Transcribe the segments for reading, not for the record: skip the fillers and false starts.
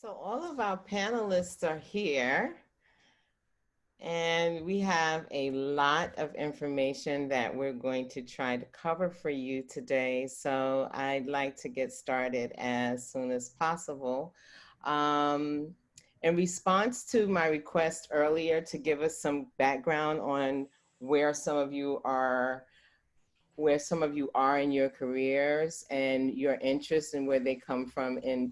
So all of our panelists are here, and we have a lot of information that we're going to try to cover for you today. So I'd like to get started as soon as possible. Um, in response to my request earlier to give us some background on where some of you are in your careers and your interests and where they come from in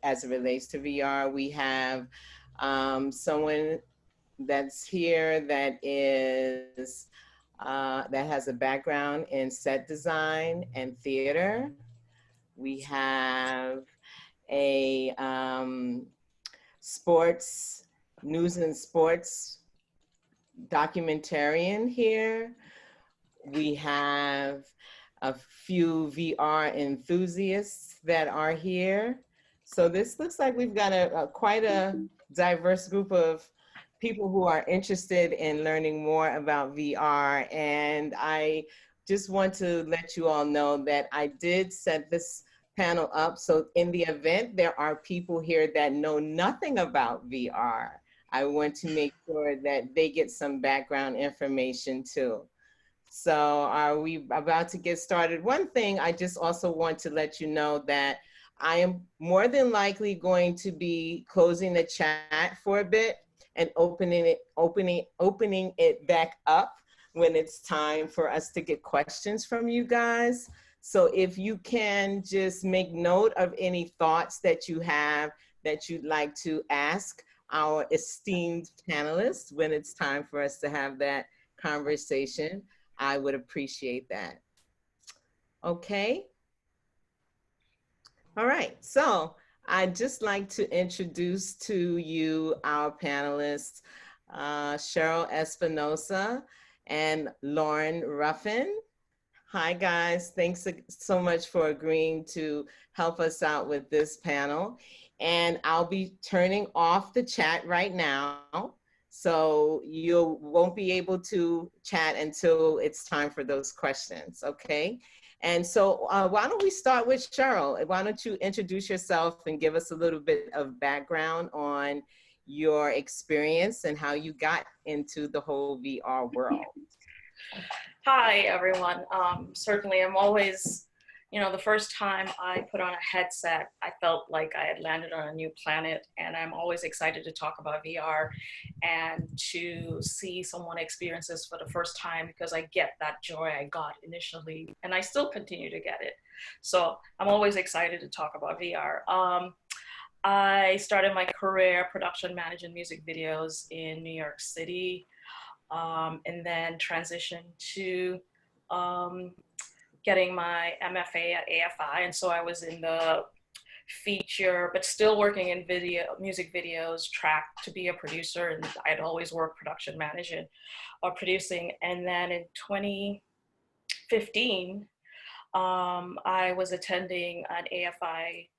as it relates to VR. We have someone that's here that has a background in set design and theater. We have a sports news and sports documentarian here. We have a few VR enthusiasts that are here. So this looks like we've got quite a diverse group of people who are interested in learning more about VR. And I just want to let you all know that I did set this panel up. So in the event there are people here that know nothing about VR, I want to make sure that they get some background information too. So are we about to get started? One thing I just also want to let you know that I am more than likely going to be closing the chat for a bit and opening it back up when it's time for us to get questions from you guys. So if you can just make note of any thoughts that you have that you'd like to ask our esteemed panelists when it's time for us to have that conversation, I would appreciate that. Okay. All right. So I'd just like to introduce to you our panelists, Cherryl Espinoza and Lauren Ruffin. Hi, guys. Thanks so much for agreeing to help us out with this panel. And I'll be turning off the chat right now. So you won't be able to chat until it's time for those questions, okay? And so why don't we start with Cherryl? Why don't you introduce yourself and give us a little bit of background on your experience and how you got into the whole VR world? Hi, everyone. Certainly, I'm always, the first time I put on a headset, I felt like I had landed on a new planet, and I'm always excited to talk about VR and to see someone experience this for the first time, because I get that joy I got initially, and I still continue to get it. So I'm always excited to talk about VR. I started my career production managing music videos in New York City. And then transitioned to getting my MFA at AFI. And so I was in the feature, but still working in music videos, tracked to be a producer. And I'd always worked production managing or producing. And then in 2015, I was attending an AFI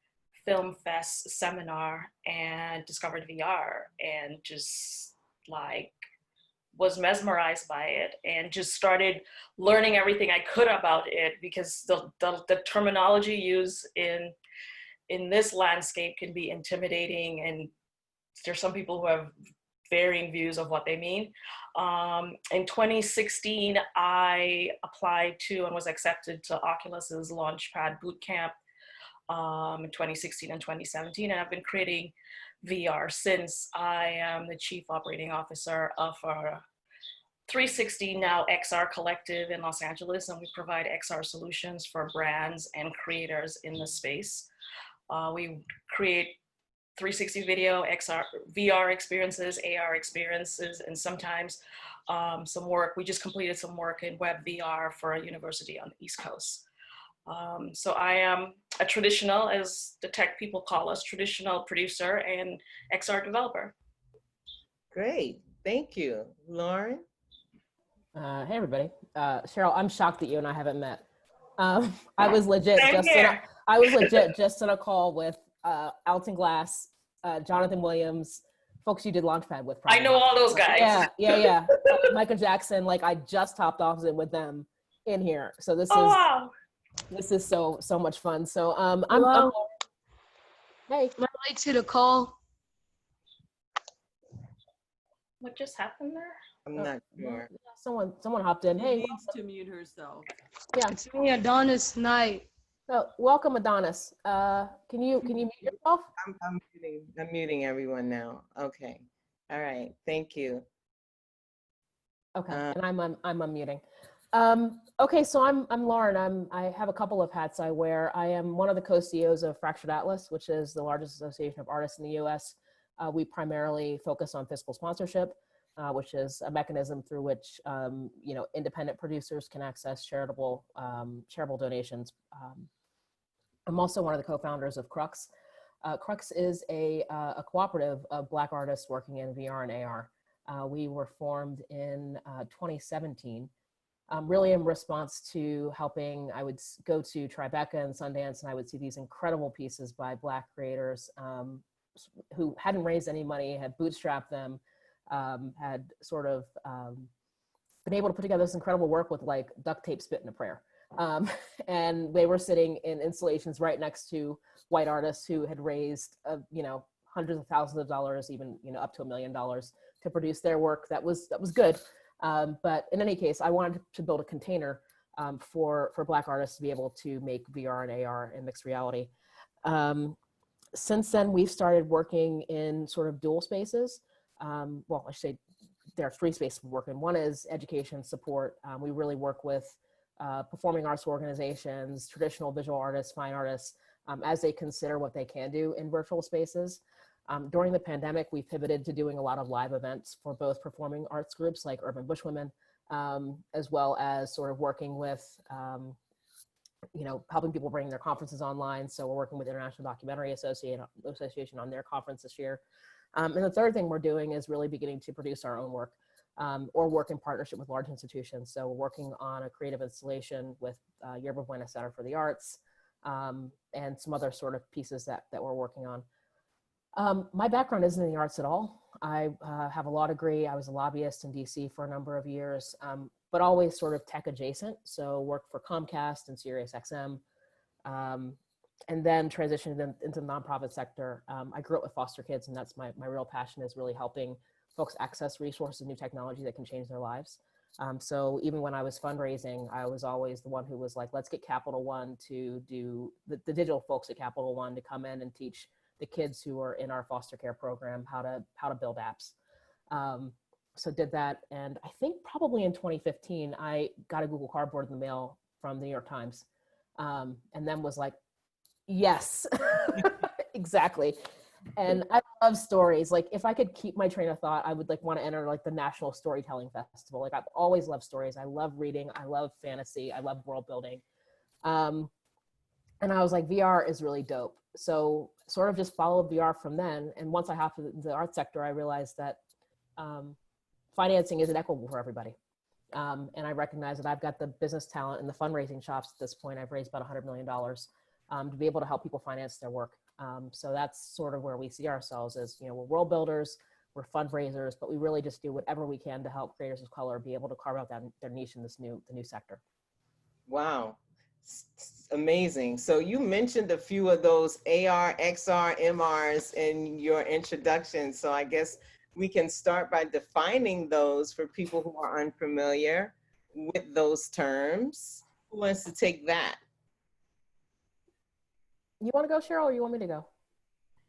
Film Fest seminar and discovered VR and just was mesmerized by it and just started learning everything I could about it, because the terminology used in this landscape can be intimidating, and there's some people who have varying views of what they mean. In 2016, I applied to and was accepted to Oculus's Launchpad Bootcamp in 2016 and 2017, and I've been creating VR since. I am the Chief Operating Officer of our 360 now XR Collective in Los Angeles, and we provide XR solutions for brands and creators in the space. We create 360 video, XR, VR experiences, AR experiences, and sometimes some work. We just completed some work in web VR for a university on the East Coast. So I am a traditional, as the tech people call us, traditional producer and XR developer. Great, thank you. Lauren? Hey everybody, Cherryl, I'm shocked that you and I haven't met. I was legit just on a call with Alton Glass, Jonathan Williams, folks you did Launchpad with. Probably. I know all those guys. Yeah. Michael Jackson, like I just topped off it with them in here. So this wow. This is so much fun. So I'm Hey, my late to the call. What just happened there? I'm not sure. Someone hopped in. She Hey, needs to mute herself. yeah. It's me, Adonis Knight. So welcome, Adonis. Can you mute yourself? I'm muting everyone now. Okay. All right. Thank you. Okay, and I'm unmuting. Okay, so I'm Lauren. I have a couple of hats I wear. I am one of the co-CEOs of Fractured Atlas, which is the largest association of artists in the U.S. We primarily focus on fiscal sponsorship, which is a mechanism through which independent producers can access charitable donations. I'm also one of the co-founders of Crux. Crux is a cooperative of Black artists working in VR and AR. We were formed in 2017, really in response to helping. I would go to Tribeca and Sundance, and I would see these incredible pieces by Black creators who hadn't raised any money, had bootstrapped them, had sort of been able to put together this incredible work with like duct tape, spit, and a prayer. And they were sitting in installations right next to white artists who had raised, hundreds of thousands of dollars, even up to $1 million to produce their work. That was good. But in any case, I wanted to build a container for Black artists to be able to make VR and AR and mixed reality. Since then, we've started working in sort of dual spaces. Well, I should say there are 3 spaces we work in. One is education support. We really work with performing arts organizations, traditional visual artists, fine artists, as they consider what they can do in virtual spaces. During the pandemic, we pivoted to doing a lot of live events for both performing arts groups like Urban Bushwomen, as well as sort of working with, helping people bring their conferences online. So we're working with International Documentary Association on their conference this year. And the third thing we're doing is really beginning to produce our own work. Or work in partnership with large institutions. So we're working on a creative installation with Yerba Buena Center for the Arts and some other sort of pieces that we're working on. My background isn't in the arts at all. I have a law degree. I was a lobbyist in DC for a number of years, but always sort of tech adjacent. So worked for Comcast and SiriusXM, and then transitioned into the nonprofit sector. I grew up with foster kids, and that's my real passion, is really helping folks access resources and new technology that can change their lives. So even when I was fundraising, I was always the one who was like, let's get Capital One to do, the digital folks at Capital One to come in and teach the kids who are in our foster care program how to build apps. So did that. And I think probably in 2015, I got a Google Cardboard in the mail from the New York Times. And then was like, yes, exactly. And I love stories. Like if I could keep my train of thought, I would like want to enter like the National Storytelling Festival. Like I've always loved stories. I love reading. I love fantasy. I love world building. And I was like, VR is really dope. So sort of just followed VR from then. And once I hopped into the art sector, I realized that financing isn't equitable for everybody. And I recognize that I've got the business talent and the fundraising chops at this point. I've raised about $100 million to be able to help people finance their work. So that's sort of where we see ourselves as, we're world builders, we're fundraisers, but we really just do whatever we can to help creators of color be able to carve out their niche in the new sector. Wow. Amazing. So you mentioned a few of those AR, XR, MRs in your introduction. So I guess we can start by defining those for people who are unfamiliar with those terms. Who wants to take that? You want to go, Cherryl, or you want me to go?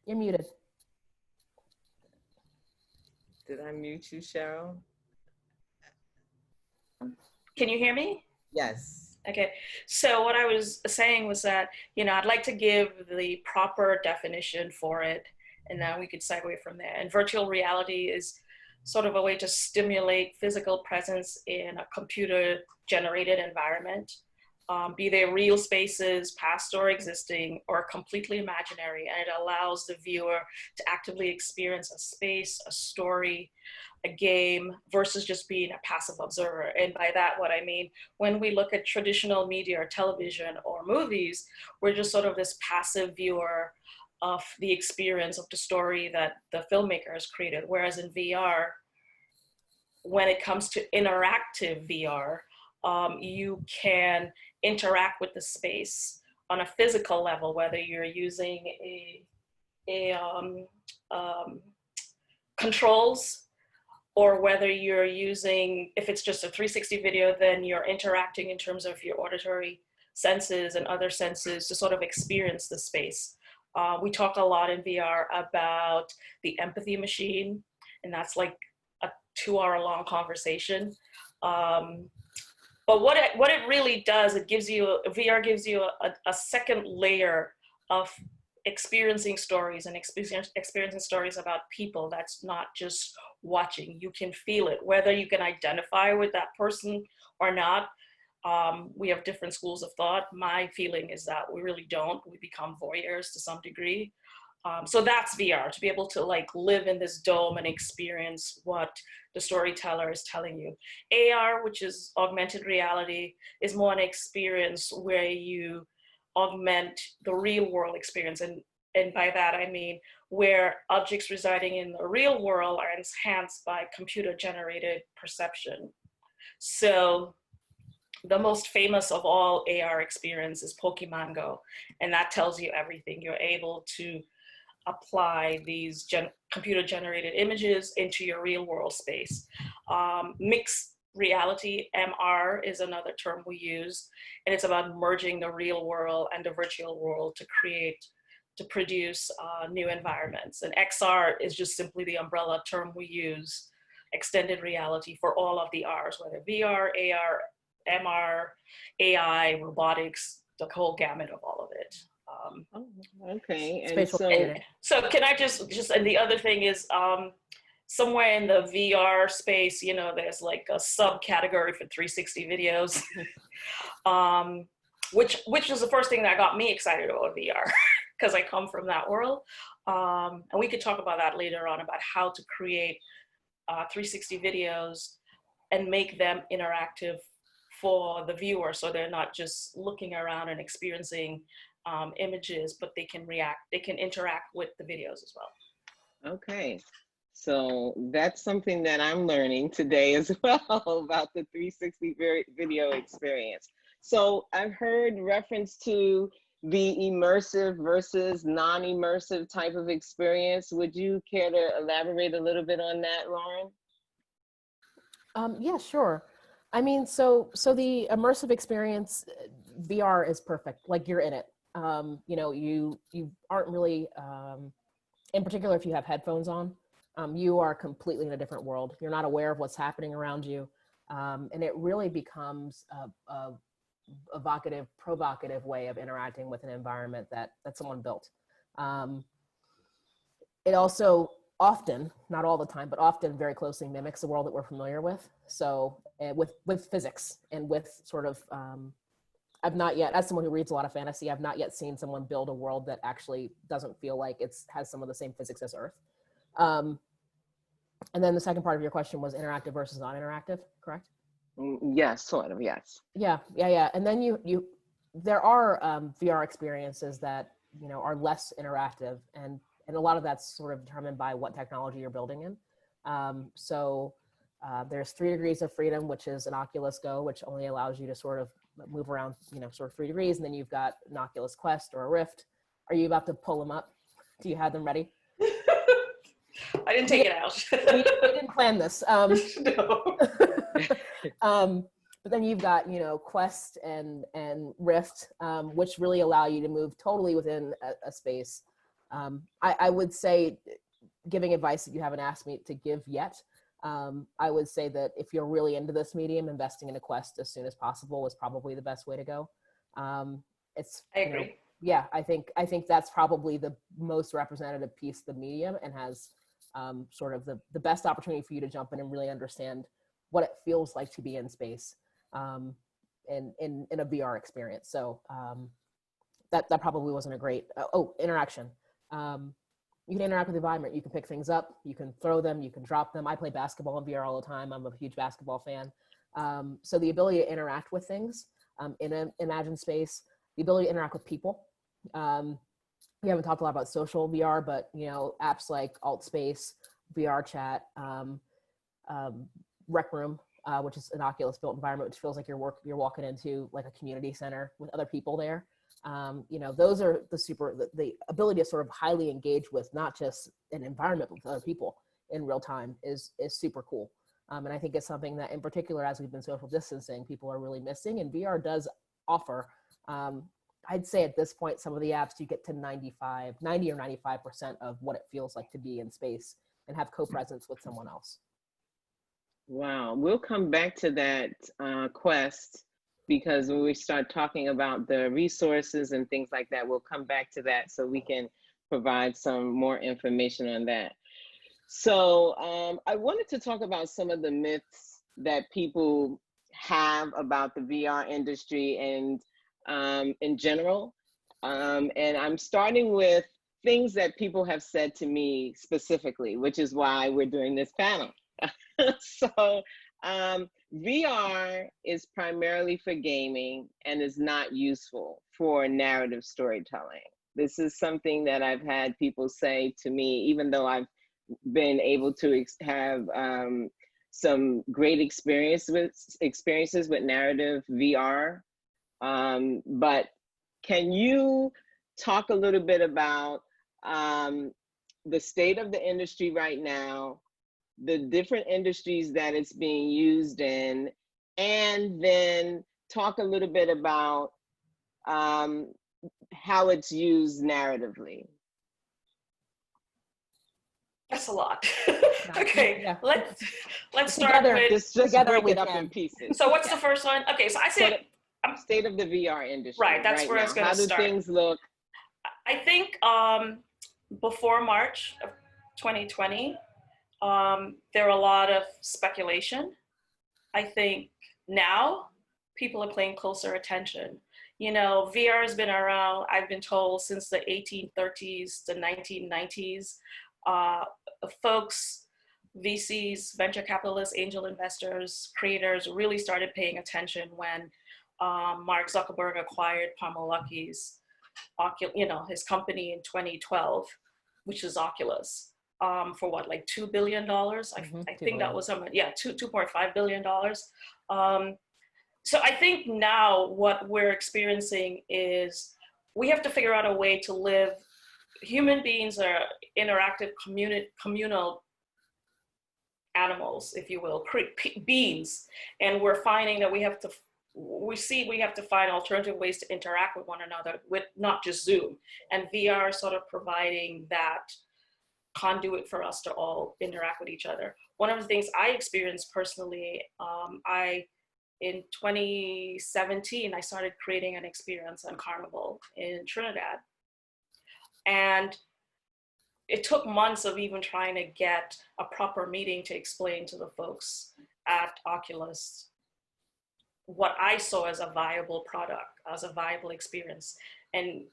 You're muted. Did I mute you, Cherryl? Can you hear me? Yes. Okay, so what I was saying was that, I'd like to give the proper definition for it, and then we could segue from there. And virtual reality is sort of a way to stimulate physical presence in a computer-generated environment, be they real spaces, past or existing, or completely imaginary, and it allows the viewer to actively experience a space, a story, a game, versus just being a passive observer. And by that, what I mean, when we look at traditional media or television or movies, we're just sort of this passive viewer of the experience of the story that the filmmaker has created. Whereas in VR, when it comes to interactive VR, you can interact with the space on a physical level, whether you're using a a controls, or whether you're using, if it's just a 360 video, then you're interacting in terms of your auditory senses and other senses to sort of experience the space. We talk a lot in VR about the empathy machine, and that's like a 2-hour-long conversation. But what it really does, VR gives you a second layer of experiencing stories and experiencing stories about people that's not just watching. You can feel it, whether you can identify with that person or not. We have different schools of thought. My feeling is that we really don't. We become voyeurs to some degree. So that's VR, to be able to like live in this dome and experience what the storyteller is telling you. AR, which is augmented reality, is more an experience where you augment the real world experience. And by that, I mean where objects residing in the real world are enhanced by computer generated perception. So the most famous of all AR experience is Pokemon Go. And that tells you everything. You're able to apply these computer generated images into your real world space. Mixed reality, MR, is another term we use, and it's about merging the real world and the virtual world to produce new environments. And XR is just simply the umbrella term we use, extended reality, for all of the Rs, whether VR, AR, MR, AI, robotics, the whole gamut of all of it. Okay, and Spatial so can I just, and the other thing is, somewhere in the VR space, you know, there's like a subcategory for 360 videos, which is the first thing that got me excited about VR, because I come from that world. And we could talk about that later on, about how to create 360 videos and make them interactive for the viewer, so they're not just looking around and experiencing images, but they can interact with the videos as well. Okay, so that's something that I'm learning today as well about the 360 video experience. So I've heard reference to the immersive versus non-immersive type of experience. Would you care to elaborate a little bit on that, Lauren? Yeah, sure. I mean, so the immersive experience, VR is perfect. Like, you're in it. You know, you aren't really, in particular, if you have headphones on, you are completely in a different world. You're not aware of what's happening around you. And it really becomes a evocative, provocative way of interacting with an environment that someone built. It also often, not all the time, but often very closely mimics the world that we're familiar with. So with physics and with sort of, I've not yet, as someone who reads a lot of fantasy, I've not yet seen someone build a world that actually doesn't feel like has some of the same physics as Earth. And then the second part of your question was interactive versus non-interactive, correct? Yes, sort of, yes. Yeah. And then there are VR experiences that, you know, are less interactive, and a lot of that's sort of determined by what technology you're building in. There's 3 degrees of freedom, which is an Oculus Go, which only allows you to sort of move around, you know, sort of 3 degrees. And then you've got an Oculus Quest or a Rift. Are you about to pull them up? Do you have them ready? I didn't take it out. we didn't plan this. No. But then you've got, you know, Quest and Rift, which really allow you to move totally within a space. I would say, giving advice that you haven't asked me to give yet, I would say that if you're really into this medium, investing in a Quest as soon as possible is probably the best way to go. I agree. You know, yeah, I think that's probably the most representative piece of the medium, and has sort of the best opportunity for you to jump in and really understand what it feels like to be in space in a VR experience. So that probably wasn't a great, interaction. You can interact with the environment. You can pick things up, you can throw them, you can drop them. I play basketball in VR all the time. I'm a huge basketball fan. So the ability to interact with things in an imagined space, the ability to interact with people. We haven't talked a lot about social VR, but, you know, apps like AltSpace, VR Chat, Rec Room, which is an Oculus built environment, which feels like you're walking into like a community center with other people there. You know, those are the ability to sort of highly engage with not just an environment, but with other people in real time is super cool. And I think it's something that in particular, as we've been social distancing, people are really missing, and VR does offer, I'd say at this point, some of the apps you get to 90 or 95% of what it feels like to be in space and have co-presence with someone else. Wow, we'll come back to that quest, because when we start talking about the resources and things like that, we'll come back to that so we can provide some more information on that. So I wanted to talk about some of the myths that people have about the VR industry and in general. And I'm starting with things that people have said to me specifically, which is why we're doing this panel. So VR is primarily for gaming and is not useful for narrative storytelling. This is something that I've had people say to me, even though I've been able to have some great experiences with narrative VR. But can you talk a little bit about the state of the industry right now, the different industries that it's being used in, and then talk a little bit about how it's used narratively? That's a lot. Okay, Yeah. let's start Together, with. Just together break we it up can. in pieces. So what's the first one? Okay, so I say State of the VR industry right. That's where now. it's going How to do start. things look? I think before March of 2020, there were a lot of speculation. I think now people are paying closer attention. You know, VR has been around, I've been told, since the 1830s, the 1990s. Folks, VCs, venture capitalists, angel investors, creators really started paying attention when Mark Zuckerberg acquired Palmer-Luckey's, his company in 2012, which is Oculus, for what, like $2 billion? I think that was $2.5 billion. So I think now what we're experiencing is we have to figure out a way to live. Human beings are interactive, communal animals, if you will, beings, and we're finding that we have to find alternative ways to interact with one another, with not just Zoom, and VR sort of providing that conduit for us to all interact with each other. One of the things I experienced personally, in 2017, I started creating an experience on Carnival in Trinidad. And it took months of even trying to get a proper meeting to explain to the folks at Oculus what I saw as a viable product, as a viable experience. And,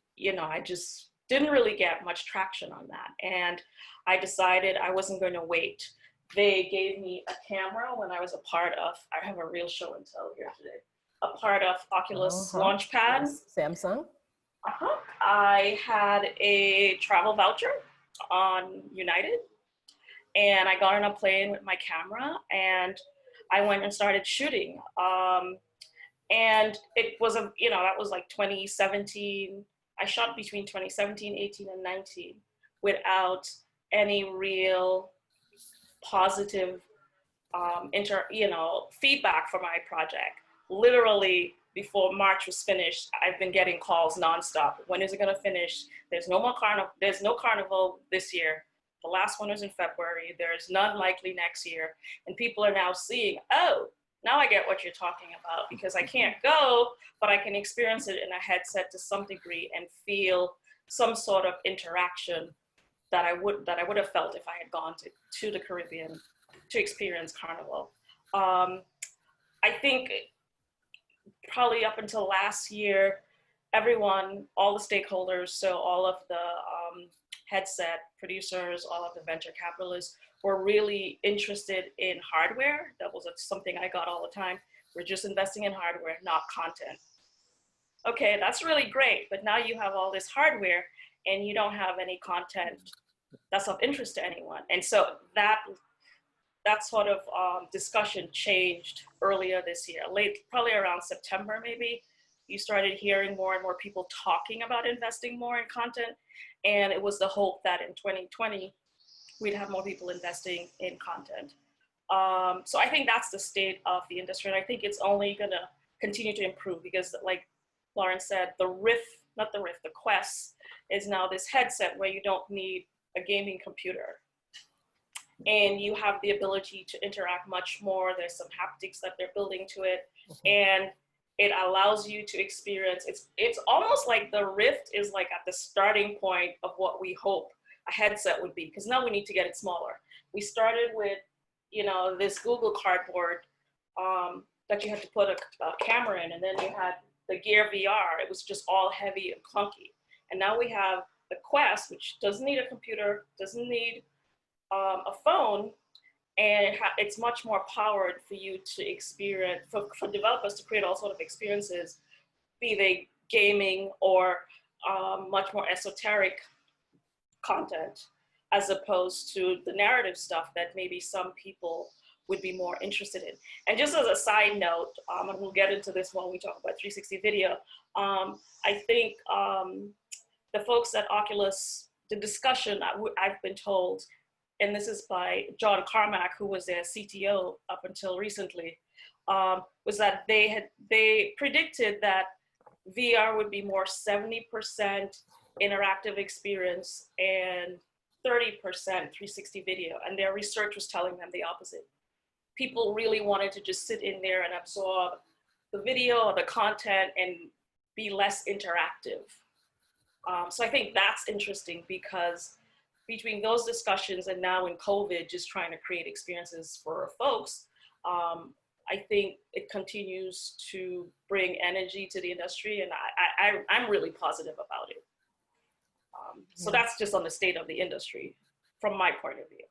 I just didn't really get much traction on that. And I decided I wasn't going to wait. They gave me a camera when I was a part of, I have a real show and tell here today, a part of Oculus Launchpad. Yes. Samsung. I had a travel voucher on United, and I got on a plane with my camera, and I went and started shooting. And it was that was like 2017. I shot between 2017, 18, and 19 without any real positive feedback for my project. Literally before March was finished, I've been getting calls nonstop. When is it going to finish? There's no more carnival. There's no carnival this year. The last one was in February. There's none likely next year. And people are now seeing, oh, now I get what you're talking about, because I can't go, but I can experience it in a headset to some degree and feel some sort of interaction that I would have felt if I had gone to the Caribbean to experience Carnival. I think probably up until last year, everyone, all the stakeholders, so all of the headset producers, all of the venture capitalists were really interested in hardware. That was something I got all the time. We're just investing in hardware, not content. Okay, that's really great, but now you have all this hardware and you don't have any content that's of interest to anyone. And so that sort of discussion changed earlier this year, probably around September maybe. you started hearing more and more people talking about investing more in content. And it was the hope that in 2020, we'd have more people investing in content. So I think that's the state of the industry. And I think it's only gonna continue to improve because like Lauren said, the Quest is now this headset where you don't need a gaming computer. And you have the ability to interact much more. There's some haptics that they're building to it. And it allows you to experience, it's almost like the Rift is like at the starting point of what we hope a headset would be, because now we need to get it smaller. We started with, you know, this Google Cardboard that you had to put a camera in, and then you had the Gear VR. It was just all heavy and clunky. And now we have the Quest, which doesn't need a computer, doesn't need a phone, and it's much more powered for you to experience, for developers to create all sorts of experiences, be they gaming or much more esoteric content, as opposed to the narrative stuff that maybe some people would be more interested in. And just as a side note, and we'll get into this when we talk about 360 video, I think the folks at Oculus, the discussion I've been told, and this is by John Carmack, who was their CTO up until recently, was that they predicted that VR would be more 70% interactive experience and 30% 360 video. And their research was telling them the opposite. People really wanted to just sit in there and absorb the video or the content and be less interactive. So I think that's interesting because between those discussions and now in COVID, just trying to create experiences for folks, I think it continues to bring energy to the industry, and I'm really positive about it. So that's just on the state of the industry from my point of view.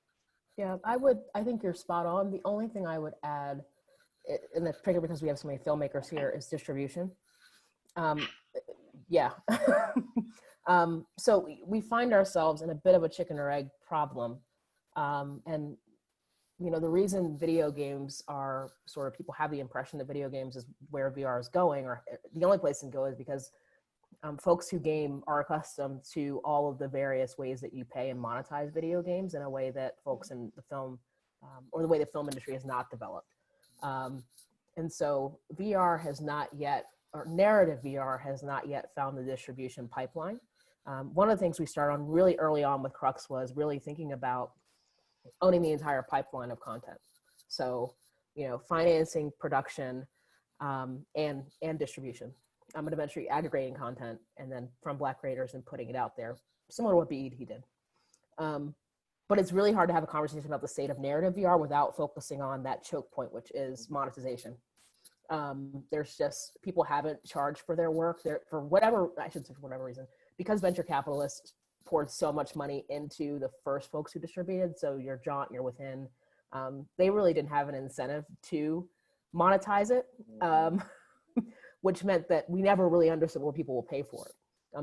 Yeah, I think you're spot on. The only thing I would add, and that's particularly because we have so many filmmakers here, is distribution. Yeah. So we find ourselves in a bit of a chicken or egg problem. And, you know, the reason video games are sort of, people have the impression that video games is where VR is going, or the only place it can go, is because folks who game are accustomed to all of the various ways that you pay and monetize video games in a way that folks in the film, or the way the film industry has not developed. And so VR has not yet, or narrative VR has not yet found the distribution pipeline. One of the things we started on really early on with Crux was really thinking about owning the entire pipeline of content. So, you know, financing, production, and distribution. And eventually aggregating content and then from Black creators and putting it out there, similar to what BED did. But it's really hard to have a conversation about the state of narrative VR without focusing on that choke point, which is monetization. There's just, people haven't charged for their work. For whatever reason, because venture capitalists poured so much money into the first folks who distributed, so your Jaunt, your Within, they really didn't have an incentive to monetize it. Which meant that we never really understood what people will pay for it.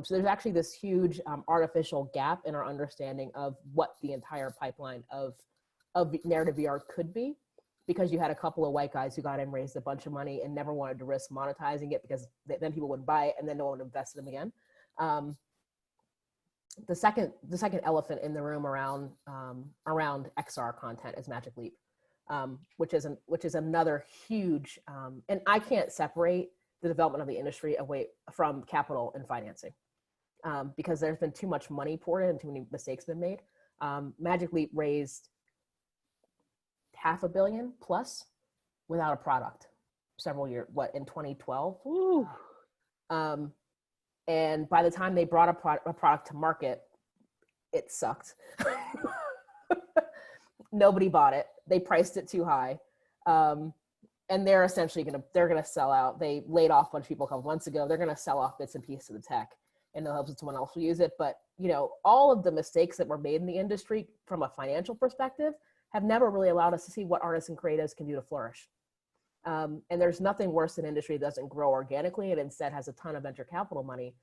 So there's actually this huge artificial gap in our understanding of what the entire pipeline of narrative VR could be, because you had a couple of white guys who got in, raised a bunch of money, and never wanted to risk monetizing it because then people would buy it and then no one would invest in them again. The second elephant in the room around XR content is Magic Leap, which is another huge, and I can't separate the development of the industry away from capital and financing, because there's been too much money poured in and too many mistakes been made. Magic Leap raised $500 million plus without a product several years, in 2012? Ooh. And by the time they brought a product to market, it sucked. Nobody bought it. They priced it too high. And they're essentially gonna sell out. They laid off a bunch of people a couple months ago. They're gonna sell off bits and pieces of the tech, and they'll hope that someone else will use it. But you know, all of the mistakes that were made in the industry from a financial perspective have never really allowed us to see what artists and creatives can do to flourish. And there's nothing worse than an industry that doesn't grow organically and instead has a ton of venture capital money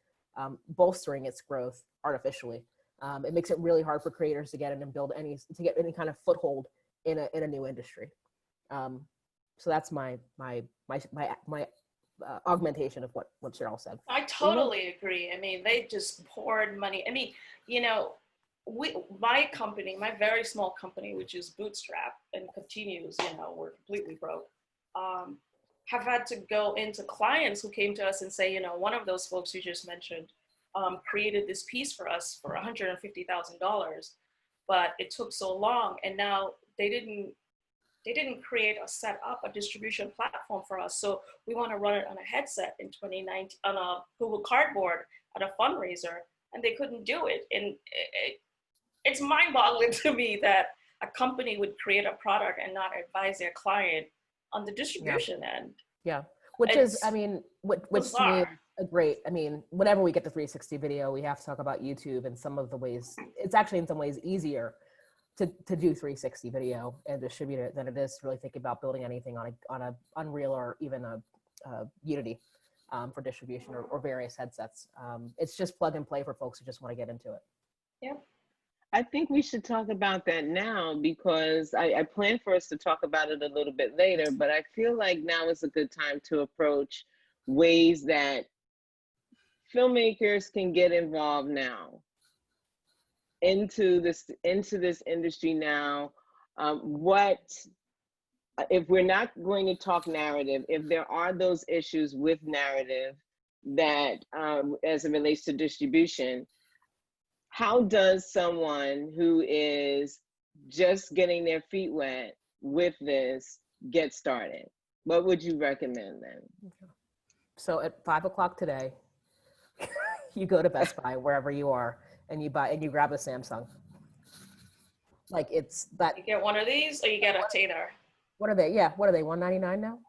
bolstering its growth artificially. It makes it really hard for creators to get in and get any kind of foothold in a new industry. So that's my augmentation of what Cherryl said. I totally agree. I mean, they just poured money. I mean, you know, my company, my very small company, which is bootstrap and continues, you know, we're completely broke, have had to go into clients who came to us and say, you know, one of those folks you just mentioned created this piece for us for $150,000, but it took so long, and now they didn't create or set up a distribution platform for us. So we want to run it on a headset in 2019 on a Google Cardboard at a fundraiser, and they couldn't do it. And it's mind-boggling to me that a company would create a product and not advise their client on the distribution end. Yeah, which is, I mean, which to me is a great, I mean, whenever we get the 360 video, we have to talk about YouTube and some of the ways, it's actually in some ways easier to do 360 video and distribute it than it is to really think about building anything on a Unreal or even a Unity for distribution or various headsets. It's just plug and play for folks who just want to get into it. Yeah. I think we should talk about that now, because I plan for us to talk about it a little bit later, but I feel like now is a good time to approach ways that filmmakers can get involved now into this industry now. What if we're not going to talk narrative, if there are those issues with narrative that as it relates to distribution, how does someone who is just getting their feet wet with this get started? What would you recommend then? So at 5 o'clock today, you go to Best Buy, wherever you are, and you grab a Samsung. Like, it's that. You get one of these or you get a Tater. What are they? Yeah, what are they, $199 now?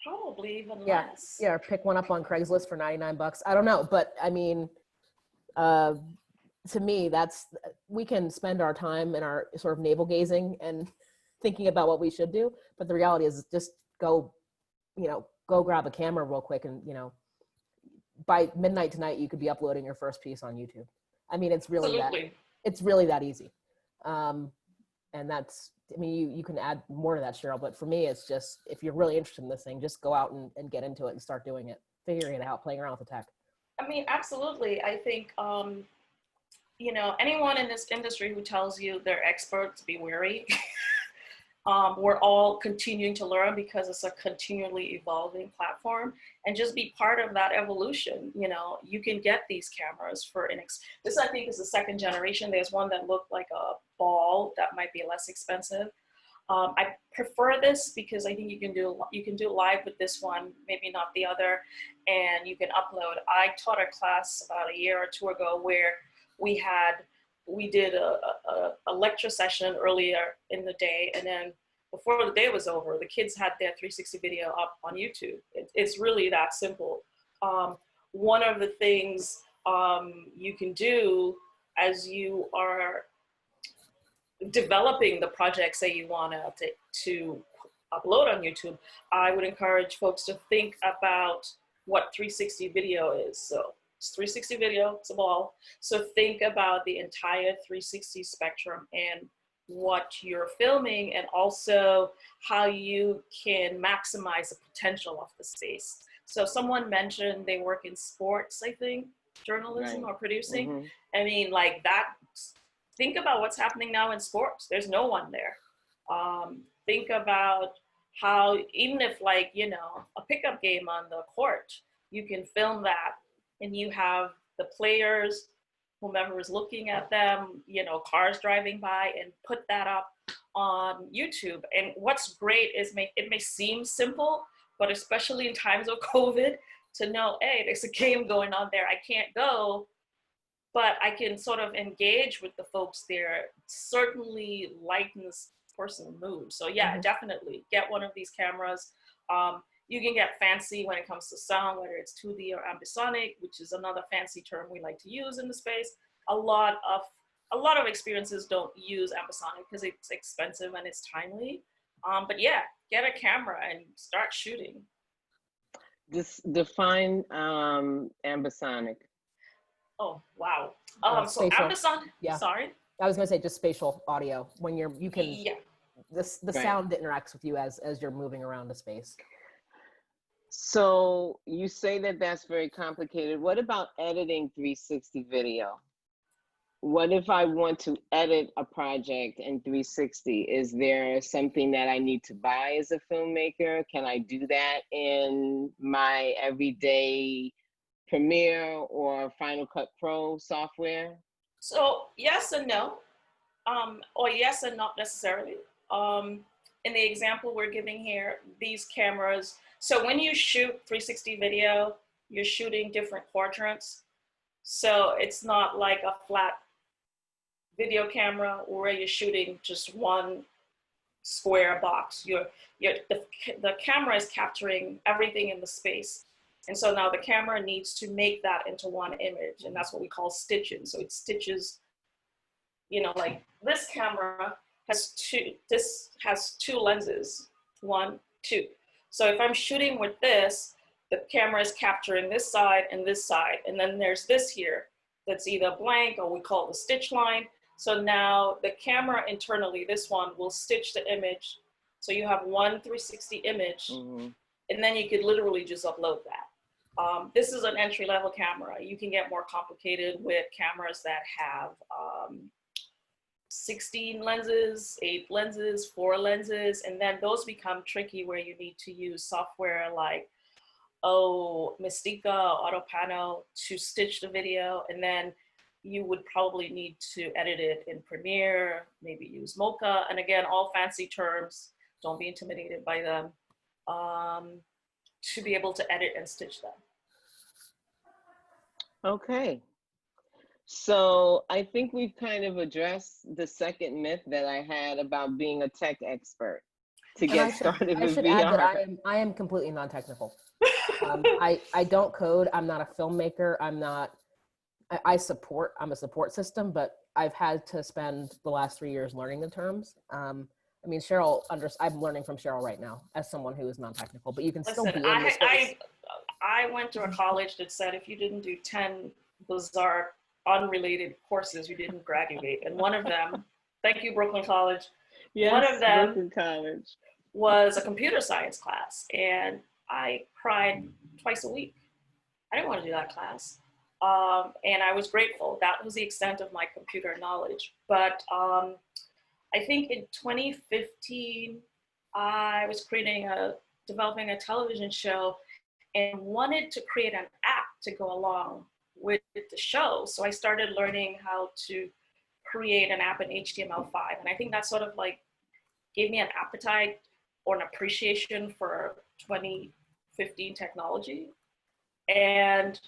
Probably even Yeah. less. Yeah, or pick one up on Craigslist for $99. I don't know, but I mean, to me, we can spend our time in our sort of navel gazing and thinking about what we should do, but the reality is just go grab a camera real quick, and by midnight tonight you could be uploading your first piece on YouTube. I mean, it's really that easy. And that's, I mean, you can add more to that, Cherryl, but for me, it's just, if you're really interested in this thing, just go out and get into it and start doing it, figuring it out, playing around with the tech. I mean, absolutely. I think, anyone in this industry who tells you they're experts, be wary. We're all continuing to learn because it's a continually evolving platform, and just be part of that evolution. You can get these cameras for this, I think, is the second generation. There's one that looked like a ball that might be less expensive. I prefer this because I think you can do live with this one, maybe not the other, and you can upload. I taught a class about a year or two ago where we did a lecture session earlier in the day, and then before the day was over, the kids had their 360 video up on YouTube. It's really that simple. One of the things you can do as you are developing the projects that you want to upload on YouTube, I would encourage folks to think about what 360 video is. So it's 360 video, it's a ball. So think about the entire 360 spectrum and what you're filming, and also how you can maximize the potential of the space. So someone mentioned they work in sports, I think, journalism or producing. Mm-hmm. I mean, like that, think about what's happening now in sports. There's no one there. Think about how, even if a pickup game on the court, you can film that and you have the players, whomever is looking at them, cars driving by, and put that up on YouTube. And what's great is it may seem simple, but especially in times of COVID, to know, hey, there's a game going on there. I can't go, but I can sort of engage with the folks there. Certainly lightens personal mood. So yeah, definitely get one of these cameras. You can get fancy when it comes to sound, whether it's 2D or ambisonic, which is another fancy term we like to use in the space. A lot of experiences don't use ambisonic because it's expensive and it's timely. But yeah, get a camera and start shooting. Define ambisonic. Oh, wow. So spatial. ambisonic, yeah. Sorry? I was gonna say just spatial audio, when you can, yeah. the sound that interacts with you as you're moving around the space. So you say that that's very complicated. What about editing 360 video? What if I want to edit a project in 360? Is there something that I need to buy as a filmmaker? Can I do that in my everyday Premiere or Final Cut Pro software? So yes and no, or yes and not necessarily. In the example we're giving here, these cameras, so when you shoot 360 video, you're shooting different quadrants. So it's not like a flat video camera where you're shooting just one square box. The camera is capturing everything in the space. And so now the camera needs to make that into one image, and that's what we call stitching. So it stitches, like this camera has two lenses, 1, 2. So if I'm shooting with this, the camera is capturing this side, and then there's this here that's either blank or we call it the stitch line. So now the camera internally, this one will stitch the image. So you have one 360 image, and then you could literally just upload that. This is an entry-level camera. You can get more complicated with cameras that have 16 lenses, 8 lenses, 4 lenses, and then those become tricky where you need to use software like Mystica, AutoPano to stitch the video, and then you would probably need to edit it in Premiere, maybe use Mocha, and again, all fancy terms, don't be intimidated by them, to be able to edit and stitch them. Okay. So I think we've kind of addressed the second myth that I had about being a tech expert to get started with VR. I should add that I am completely non-technical. I don't code. I'm not a filmmaker. I'm a support system, but I've had to spend the last 3 years learning the terms. I mean, Cherryl, I'm learning from Cherryl right now as someone who is non-technical, but you can still be in the space. I went to a college that said if you didn't do 10 bizarre, unrelated courses, you didn't graduate. And one of them, thank you, Brooklyn College. Yes, one of them Brooklyn College was a computer science class, and I cried twice a week. I didn't want to do that class. And I was grateful. That was the extent of my computer knowledge. But I think in 2015, I was developing a television show and wanted to create an app to go along with the show. So I started learning how to create an app in HTML5. And I think that sort of like gave me an appetite or an appreciation for 2015 technology. And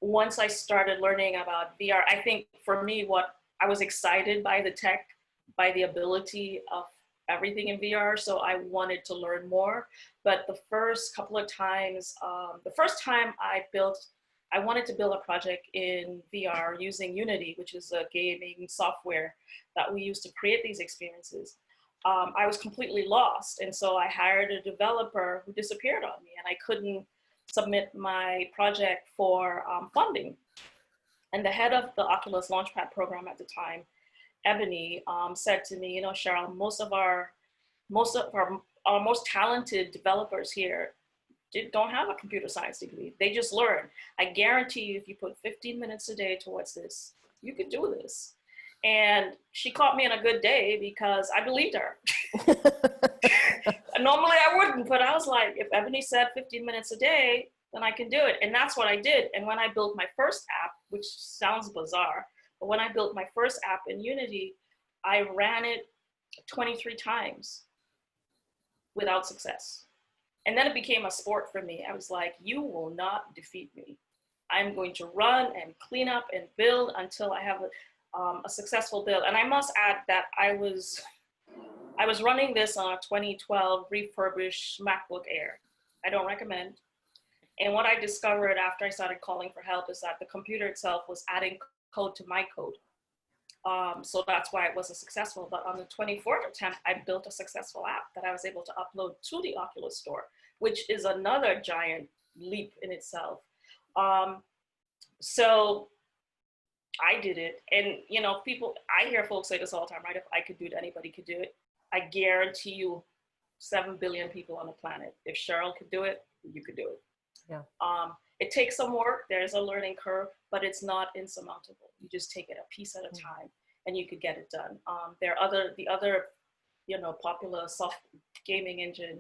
once I started learning about VR, I think for me, what I was excited by the tech, by the ability of everything in VR. So I wanted to learn more. But the first couple of times, the first time I wanted to build a project in VR using Unity, which is a gaming software that we use to create these experiences. I was completely lost. And so I hired a developer who disappeared on me, and I couldn't submit my project for funding. And the head of the Oculus Launchpad program at the time, Ebony, said to me, Cherryl, most of our most talented developers here don't have a computer science degree. They just learn. I guarantee you, if you put 15 minutes a day towards this, you could do this. And she caught me on a good day because I believed her. Normally I wouldn't, but I was like, if Ebony said 15 minutes a day, then I can do it. And that's what I did. And when I built my first app, which sounds bizarre, but when I built my first app in Unity, I ran it 23 times without success. And then it became a sport for me. I was like, you will not defeat me. I'm going to run and clean up and build until I have a successful build. And I must add that I was running this on a 2012 refurbished MacBook Air. I don't recommend. And what I discovered after I started calling for help is that the computer itself was adding code to my code. So that's why it wasn't successful. But on the 24th attempt, I built a successful app that I was able to upload to the Oculus Store, which is another giant leap in itself. So I did it. And, I hear folks say this all the time, right? If I could do it, anybody could do it. I guarantee you 7 billion people on the planet. If Cherryl could do it, you could do it. Yeah. It takes some work. There's a learning curve, but it's not insurmountable. You just take it a piece at a time, and you could get it done. The other, popular soft gaming engine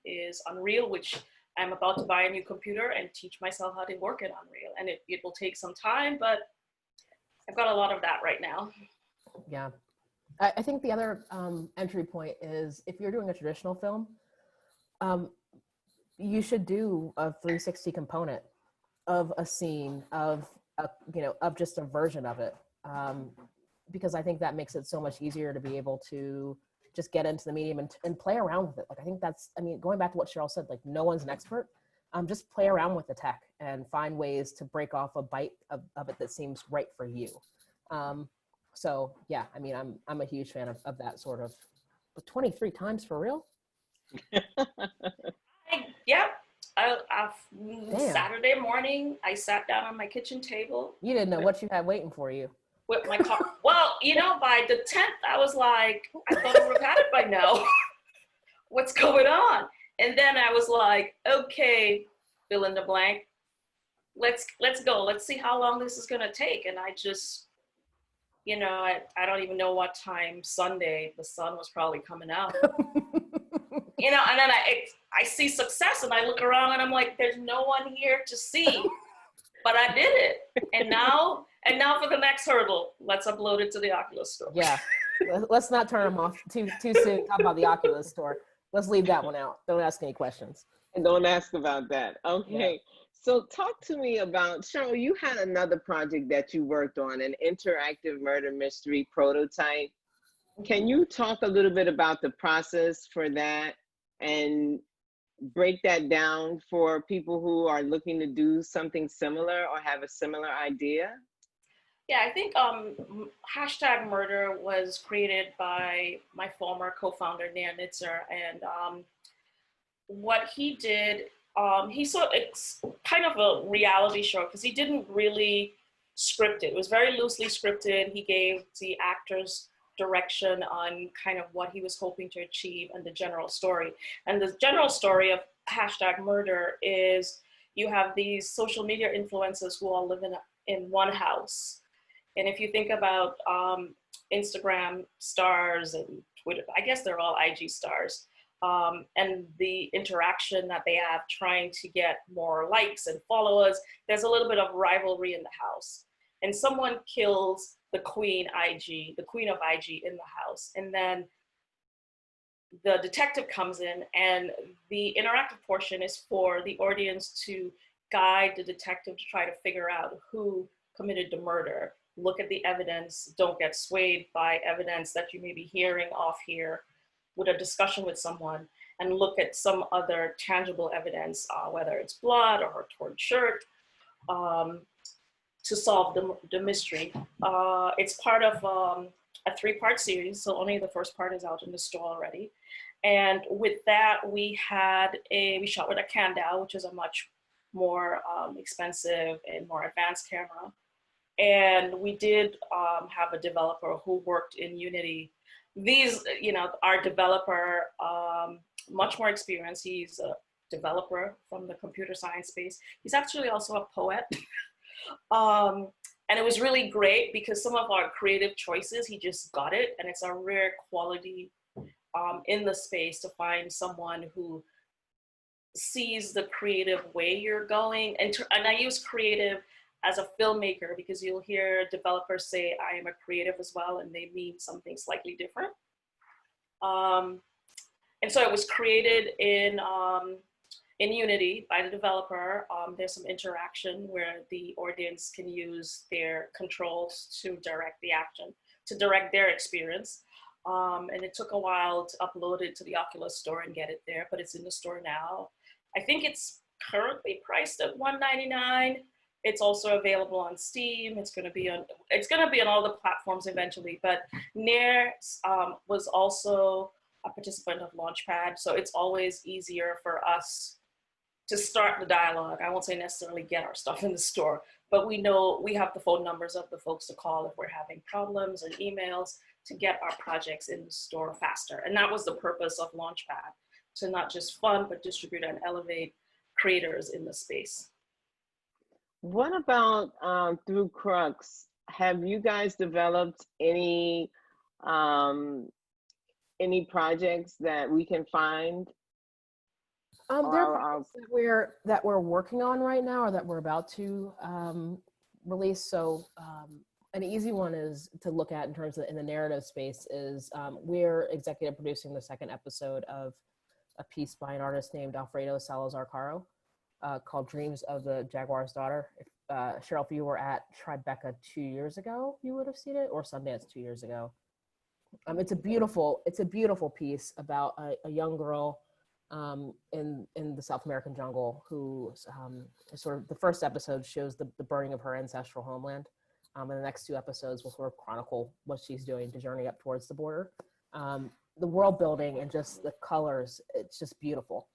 is Unreal, which I'm about to buy a new computer and teach myself how to work in Unreal. And it will take some time, but I've got a lot of that right now. Yeah. I think the other entry point is if you're doing a traditional film, you should do a 360 component of a scene, of just a version of it. Because I think that makes it so much easier to be able to just get into the medium and play around with it. Like, I think going back to what Cherryl said, like, no one's an expert. Just play around with the tech and find ways to break off a bite of it that seems right for you. So yeah, I'm a huge fan of that sort of. But 23 times for real? Saturday morning, I sat down on my kitchen table. You didn't know what you had waiting for you. With my car. Well, by the 10th, I was like, I thought I would have had it by now. What's going on? And then I was like, okay, fill in the blank. Let's go. Let's see how long this is going to take. And I just, I don't even know what time Sunday, the sun was probably coming out. And then I see success and I look around and I'm like, there's no one here to see, but I did it. And now for the next hurdle, let's upload it to the Oculus store. Yeah, let's not turn them off too soon. Talk about the Oculus store. Let's leave that one out. Don't ask any questions. And don't ask about that. Okay. Yeah. So talk to me about, Cherryl, you had another project that you worked on, an interactive murder mystery prototype. Can you talk a little bit about the process for that and break that down for people who are looking to do something similar or have a similar idea? Yeah, I think #murder was created by my former co-founder, Nair Nitzer, and what he did, it's kind of a reality show because he didn't really script it. It was very loosely scripted. He gave the actors direction on kind of what he was hoping to achieve and the general story. And the general story of #murder is you have these social media influencers who all live in one house. And if you think about Instagram stars and Twitter, I guess they're all IG stars, and the interaction that they have trying to get more likes and followers, there's a little bit of rivalry in the house. And someone kills the queen of IG in the house. And then the detective comes in and the interactive portion is for the audience to guide the detective to try to figure out who committed the murder. Look at the evidence, don't get swayed by evidence that you may be hearing off here with a discussion with someone, and look at some other tangible evidence, whether it's blood or her torn shirt, to solve the mystery. It's part of a 3-part series, so only the first part is out in the store already. And with that, we shot with a Candow, which is a much more expensive and more advanced camera. And we did have a developer who worked in Unity. Our developer, much more experienced. He's a developer from the computer science space. He's actually also a poet. And it was really great because some of our creative choices, he just got it. And it's a rare quality in the space to find someone who sees the creative way you're going. And I use creative as a filmmaker because you'll hear developers say, I am a creative as well, and they mean something slightly different. And so it was created in Unity by the developer. There's some interaction where the audience can use their controls to direct the action, to direct their experience. And it took a while to upload it to the Oculus store and get it there, but it's in the store now. I think it's currently priced at $199. It's also available on Steam. It's going to be on all the platforms eventually. But Nair was also a participant of Launchpad, so it's always easier for us to start the dialogue. I won't say necessarily get our stuff in the store, but we know we have the phone numbers of the folks to call if we're having problems, and emails to get our projects in the store faster. And that was the purpose of Launchpad, to not just fund, but distribute and elevate creators in the space. What about through Crux? Have you guys developed any projects that we can find? There are projects that we're working on right now, or that we're about to release. So an easy one is to look at in terms of in the narrative space is we're executive producing the second episode of a piece by an artist named Alfredo Salazar Caro called Dreams of the Jaguar's Daughter. Cherryl, if you were at Tribeca 2 years ago, you would have seen it, or Sundance 2 years ago. It's a beautiful piece about a young girl in the South American jungle who sort of, the first episode shows the burning of her ancestral homeland. And the next 2 episodes will sort of chronicle what she's doing to journey up towards the border. The world building and just the colors, it's just beautiful.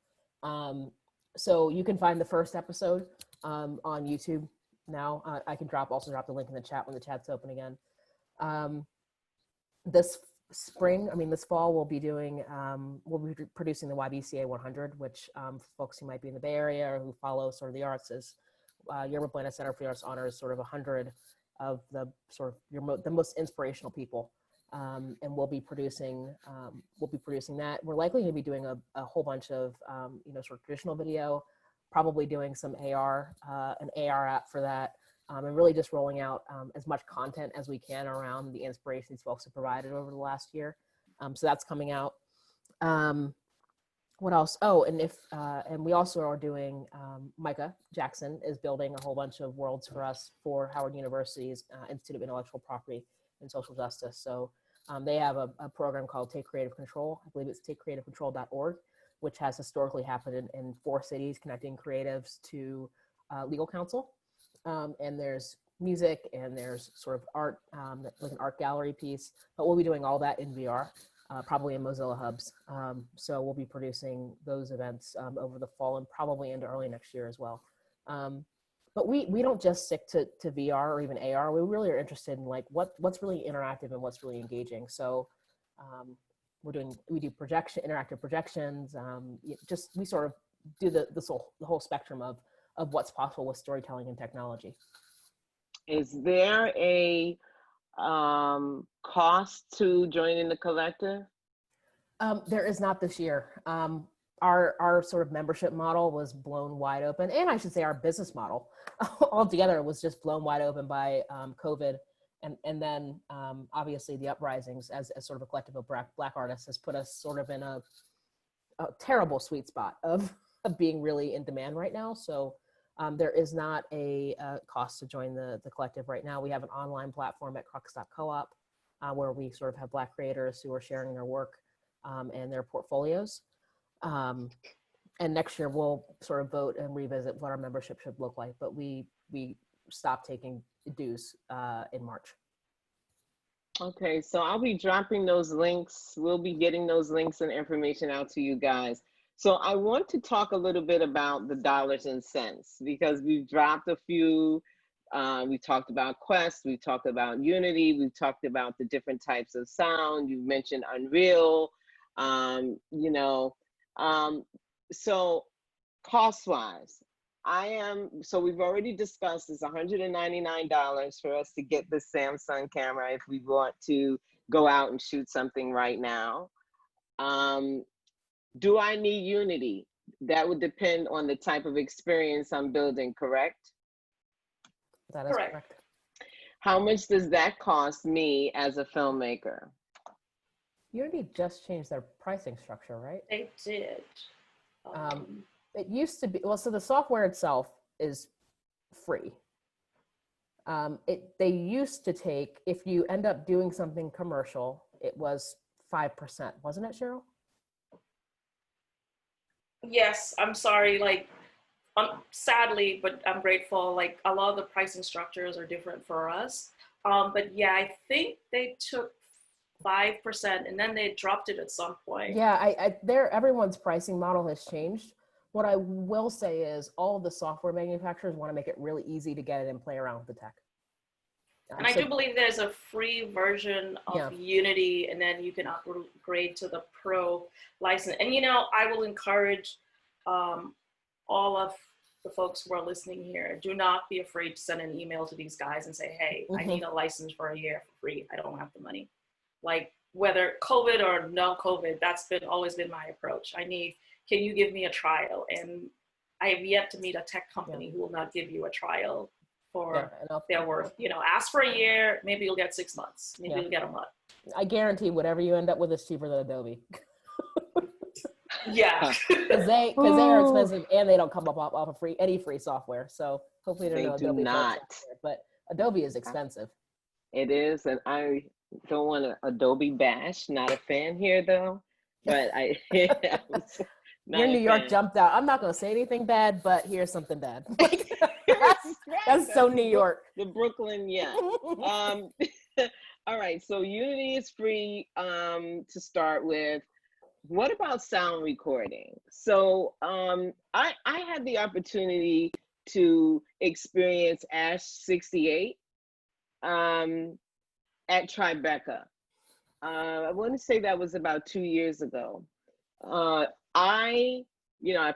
So you can find the first episode on YouTube now. I can also drop the link in the chat when the chat's open again. This fall, we'll be producing the YBCA 100, which folks who might be in the Bay Area or who follow sort of the arts is Yerba Buena Center for the Arts honors sort of 100 of the sort of the most inspirational people. And we'll be producing that. We're likely going to be doing a whole bunch of sort of traditional video, probably doing some AR, an AR app for that, and really just rolling out as much content as we can around the inspiration these folks have provided over the last year. So that's coming out. What else? Oh, and we also are doing, Micah Jackson is building a whole bunch of worlds for us for Howard University's Institute of Intellectual Property and Social Justice. So they have a program called Take Creative Control. I believe it's takecreativecontrol.org, which has historically happened in 4 cities, connecting creatives to legal counsel. And there's music and there's sort of art, like an art gallery piece, but we'll be doing all that in VR, probably in Mozilla Hubs. So we'll be producing those events over the fall and probably into early next year as well. But we don't just stick to VR or even AR. We really are interested in like what's really interactive and what's really engaging. So we do interactive projections. We sort of do the whole spectrum of what's possible with storytelling and technology. Is there a cost to joining the collective? There is not this year. Our sort of membership model was blown wide open, and I should say our business model altogether was just blown wide open by COVID, and then obviously the uprisings as sort of a collective of Black artists has put us sort of in a terrible sweet spot of being really in demand right now. So there is not a cost to join the collective right now. We have an online platform at crux.coop where we sort of have Black creators who are sharing their work and their portfolios. And next year we'll sort of vote and revisit what our membership should look like, but we stopped taking dues in March. Okay, so I'll be dropping those links. We'll be getting those links and information out to you guys. So I want to talk a little bit about the dollars and cents, because we've dropped a few. We talked about Quest, we talked about Unity, we talked about the different types of sound. You mentioned Unreal, so cost-wise, so we've already discussed it's $199 for us to get the Samsung camera if we want to go out and shoot something right now. Do I need Unity? That would depend on the type of experience I'm building, correct? That is correct. How much does that cost me as a filmmaker? Unity just changed their pricing structure, right? They did. It used to be, well, so the software itself is free. They used to take, if you end up doing something commercial, it was 5%, wasn't it, Cherryl? Yes, I'm sorry, sadly, but I'm grateful, like a lot of the pricing structures are different for us. But yeah, I think they took 5% and then they dropped it at some point. Yeah, everyone's pricing model has changed. What I will say is all of the software manufacturers want to make it really easy to get it and play around with the tech. And I do believe there's a free version of Unity, and then you can upgrade to the Pro license. And I will encourage all of the folks who are listening here, do not be afraid to send an email to these guys and say, hey, I need a license for a year for free. I don't have the money. Like, whether COVID or no COVID, that's always been my approach. Can you give me a trial? And I have yet to meet a tech company who will not give you a trial for their worth. Ask for a year, maybe you'll get 6 months, maybe you'll get a month. I guarantee whatever you end up with is cheaper than Adobe. Yeah. Because they are expensive and they don't come up off of any free software. So hopefully there are no Adobe folks out there. But Adobe is expensive. It is, and I don't want to Adobe bash. Not a fan here though, but Your New York jumped out. I'm not going to say anything bad, but here's something bad. That's so New York. The Brooklyn, yeah. All right, so Unity is free to start with. What about sound recording? So I had the opportunity to experience Ash 68 at Tribeca. I want to say that was about 2 years ago. I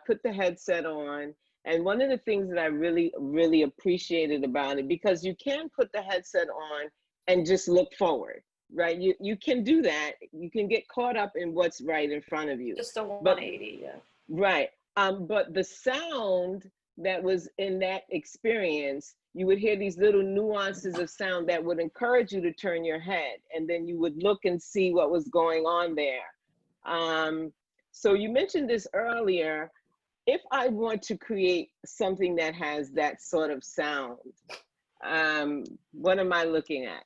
put the headset on, and one of the things that I really, really appreciated about it, because you can put the headset on and just look forward, right? You can do that. You can get caught up in what's right in front of you. Just a 180, yeah. Right. But the sound that was in that experience, you would hear these little nuances of sound that would encourage you to turn your head, and then you would look and see what was going on there. So you mentioned this earlier. If I want to create something that has that sort of sound, what am I looking at?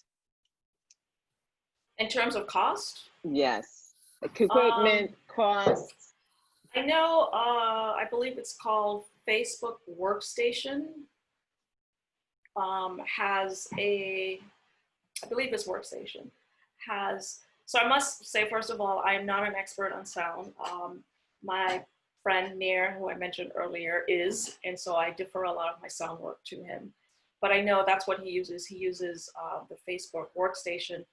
In terms of cost? Yes. Equipment, costs. I know, I believe it's called Facebook Workstation. So I must say, first of all, I am not an expert on sound. My friend Nair, who I mentioned earlier, is, and so I defer a lot of my sound work to him. But I know that's what he uses. He uses the Facebook Workstation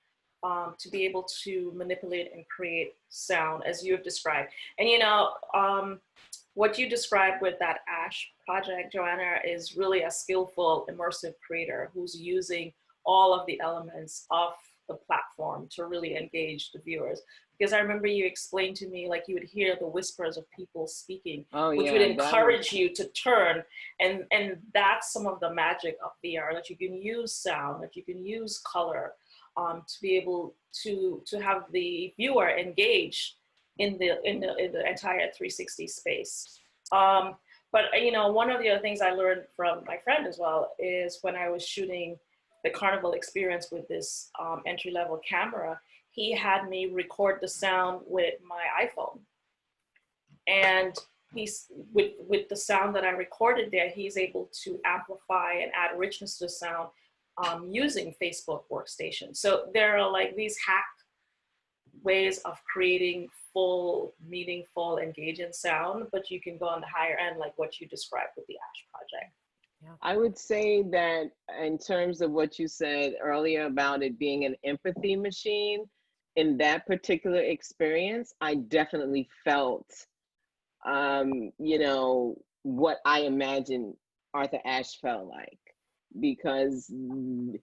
to be able to manipulate and create sound, as you have described. And what you described with that Ash project, Joanna, is really a skillful, immersive creator who's using all of the elements of the platform to really engage the viewers. Because I remember you explained to me, like, you would hear the whispers of people speaking, which would encourage you to turn. And that's some of the magic of VR, that you can use sound, that you can use color to be able to have the viewer engage in the entire 360 space. But one of the other things I learned from my friend as well is when I was shooting the Carnival experience with this entry-level camera, he had me record the sound with my iPhone. And he's with the sound that I recorded there, he's able to amplify and add richness to the sound using Facebook Workstation. So there are like these hack ways of creating full, meaningful, engaging sound, but you can go on the higher end, like what you described with the Ash project. I would say that in terms of what you said earlier about it being an empathy machine, in that particular experience, I definitely felt, what I imagined Arthur Ashe felt like, because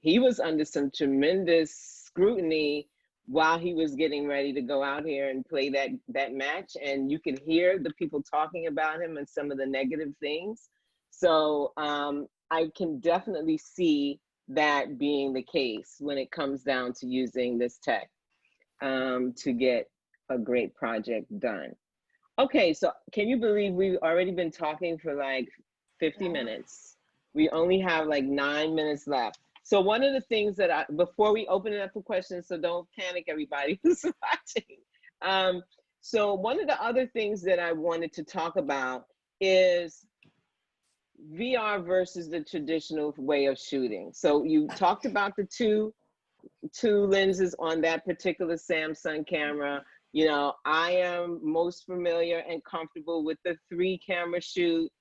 he was under some tremendous scrutiny while he was getting ready to go out here and play that match. And you could hear the people talking about him and some of the negative things. So I can definitely see that being the case when it comes down to using this tech to get a great project done. Okay, so can you believe we've already been talking for like 50 minutes? We only have like 9 minutes left. So one of the things that before we open it up for questions, so don't panic everybody who's watching. So one of the other things that I wanted to talk about is VR versus the traditional way of shooting. So you talked about the two lenses on that particular Samsung camera. I am most familiar and comfortable with the 3-camera shoot,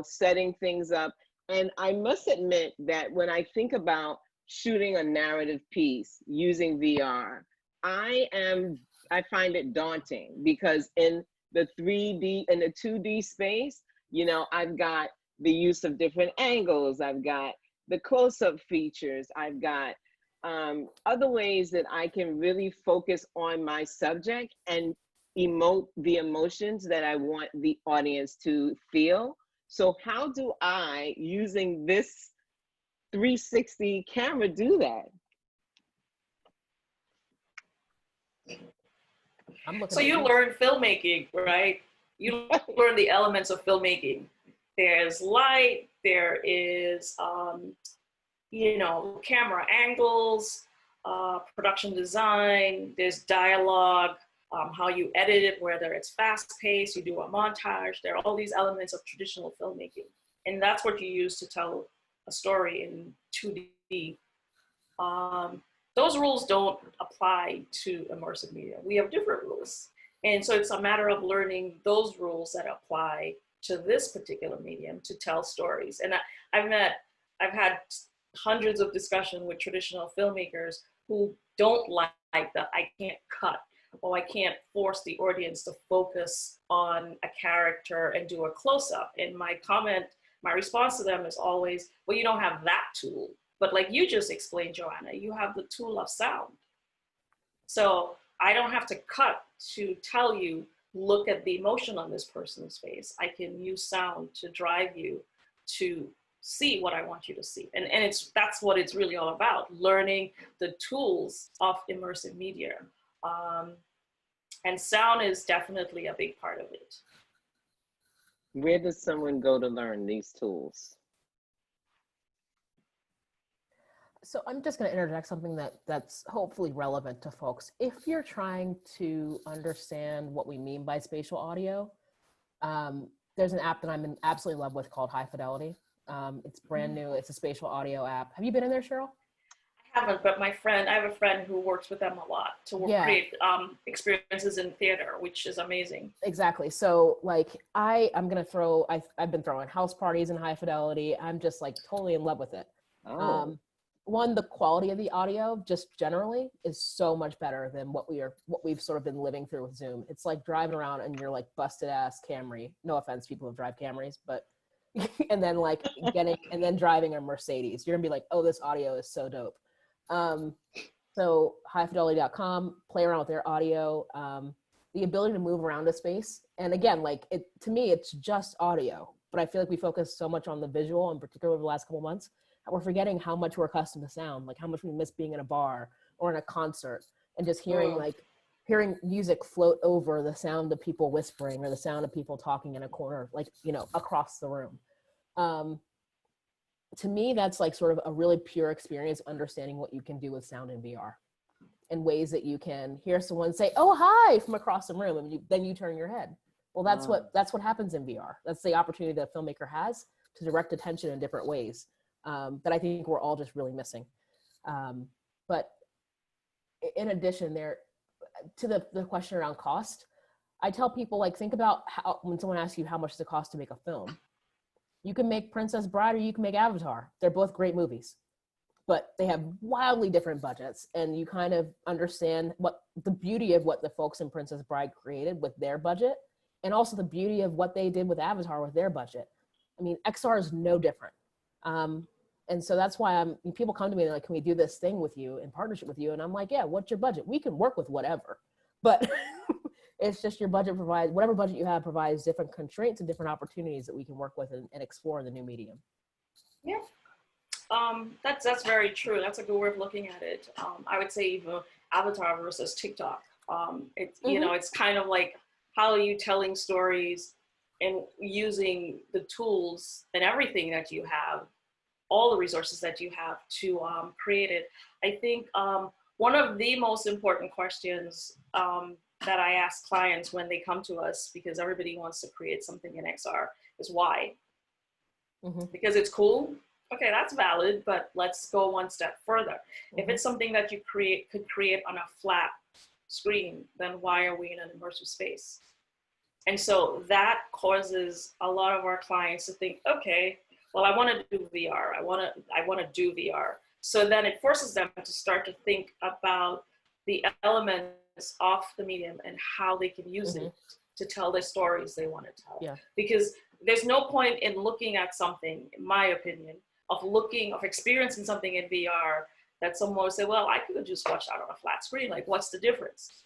setting things up. And I must admit that when I think about shooting a narrative piece using VR, I find it daunting, because in the 2D space, You know, I've got the use of different angles. I've got the close-up features. I've got other ways that I can really focus on my subject and emote the emotions that I want the audience to feel. So how do I, using this 360 camera, do that? So you learn filmmaking, right? You learn the elements of filmmaking. There's light, there is, you know, camera angles, production design, there's dialogue, how you edit it, whether it's fast paced, you do a montage, there are all these elements of traditional filmmaking. And that's what you use to tell a story in 2D. Those rules don't apply to immersive media. We have different rules. And so it's a matter of learning those rules that apply to this particular medium to tell stories. And I've had hundreds of discussions with traditional filmmakers who don't like that I can't cut, or I can't force the audience to focus on a character and do a close-up. And my response to them is always, well, you don't have that tool. But like you just explained, Joanna, you have the tool of sound. So I don't have to cut to tell you, look at the emotion on this person's face. I can use sound to drive you to see what I want you to see. And that's what it's really all about, learning the tools of immersive media. And sound is definitely a big part of it. Where does someone go to learn these tools? So I'm just going to interject something that's hopefully relevant to folks. If you're trying to understand what we mean by spatial audio, there's an app that I'm absolutely in love with called High Fidelity. It's brand new. It's a spatial audio app. Have you been in there, Cherryl? I haven't, but I have a friend who works with them a lot to create experiences in theater, which is amazing. Exactly. So like I've been throwing house parties in High Fidelity. I'm just like totally in love with it. Oh. One, the quality of the audio just generally is so much better than what we've sort of been living through with Zoom. It's like driving around and you're like busted ass Camry. No offense, people who drive Camrys, but and then like driving a Mercedes. You're gonna be like, oh, this audio is so dope. So highfidelity.com, play around with their audio, the ability to move around a space. And again, like to me, it's just audio, but I feel like we focus so much on the visual, in particular over the last couple of months. We're forgetting how much we're accustomed to sound, like how much we miss being in a bar or in a concert and just hearing music float over the sound of people whispering or the sound of people talking in a corner, like, you know, across the room. To me, that's like sort of a really pure experience, understanding what you can do with sound in VR and ways that you can hear someone say, oh, hi, from across the room. And then you turn your head. Well, that's what happens in VR. That's the opportunity that a filmmaker has to direct attention in different ways. That I think we're all just really missing. But in addition to the question around cost, I tell people, like, think about how, when someone asks you how much does it cost to make a film, you can make Princess Bride or you can make Avatar. They're both great movies, but they have wildly different budgets, and you kind of understand what the beauty of what the folks in Princess Bride created with their budget, and also the beauty of what they did with Avatar with their budget. I mean, XR is no different. And so that's why people come to me and they're like, can we do this thing with you in partnership with you? And I'm like, yeah, what's your budget? We can work with whatever, but it's just your budget provides, whatever budget you have provides different constraints and different opportunities that we can work with and explore in the new medium. Yeah, that's very true. That's a good way of looking at it. I would say even Avatar versus TikTok. It's, you know, it's kind of like, how are you telling stories and using the tools and everything that you have, all the resources that you have to create it. I think one of the most important questions that I ask clients when they come to us, because everybody wants to create something in XR, is why? Because it's cool. Okay, that's valid, but let's go one step further. If it's something that you could create on a flat screen, then why are we in an immersive space? And so that causes a lot of our clients to think, okay, well, I want to do VR. I want to do VR. So then it forces them to start to think about the elements of the medium and how they can use it to tell the stories they want to tell. Yeah. Because there's no point in looking at something, in my opinion, of experiencing something in VR that someone would say, well, I could just watch that on a flat screen. Like, what's the difference?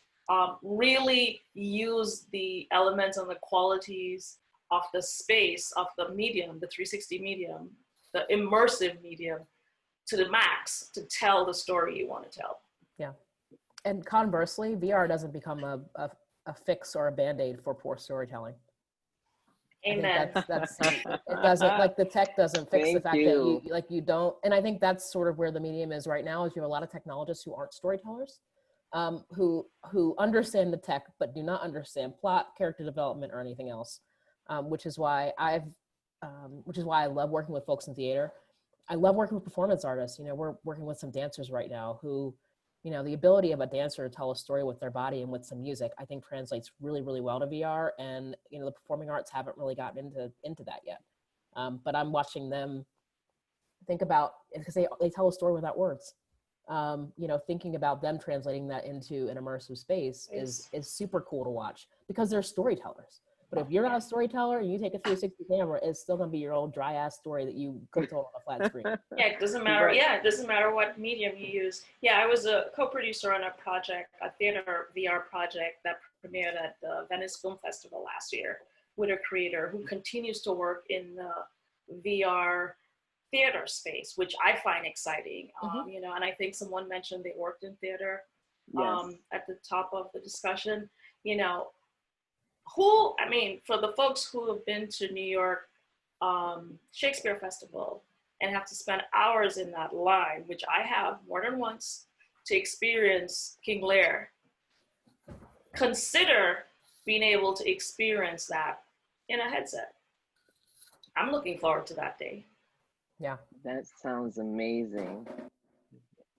Really use the elements and the qualities of the space, of the medium, the 360 medium, the immersive medium to the max to tell the story you want to tell. Yeah. And conversely, VR doesn't become a fix or a band-aid for poor storytelling. Amen. I think that's it doesn't, like, the tech doesn't fix the fact that you don't, and I think that's sort of where the medium is right now, is you have a lot of technologists who aren't storytellers, who understand the tech but do not understand plot, character development, or anything else, which is why I love working with folks in theater. I love working with performance artists. You know, we're working with some dancers right now who, you know, the ability of a dancer to tell a story with their body and with some music, I think translates really, really well to VR. And, you know, the performing arts haven't really gotten into that yet. But I'm watching them think about, because they tell a story without words. You know, thinking about them translating that into an immersive space is super cool to watch, because they're storytellers. But if you're not a storyteller and you take a 360 camera, it's still gonna be your old dry ass story that you could tell on a flat screen. Yeah, it doesn't matter. Yeah, it doesn't matter what medium you use. Yeah, I was a co-producer on a project, a theater VR project that premiered at the Venice Film Festival last year with a creator who continues to work in the VR theater space, which I find exciting. You know, and I think someone mentioned they worked in theater at the top of the discussion. You know, for the folks who have been to New York Shakespeare Festival and have to spend hours in that line, which I have more than once, to experience King Lear, consider being able to experience that in a headset. I'm looking forward to that day. Yeah. That sounds amazing.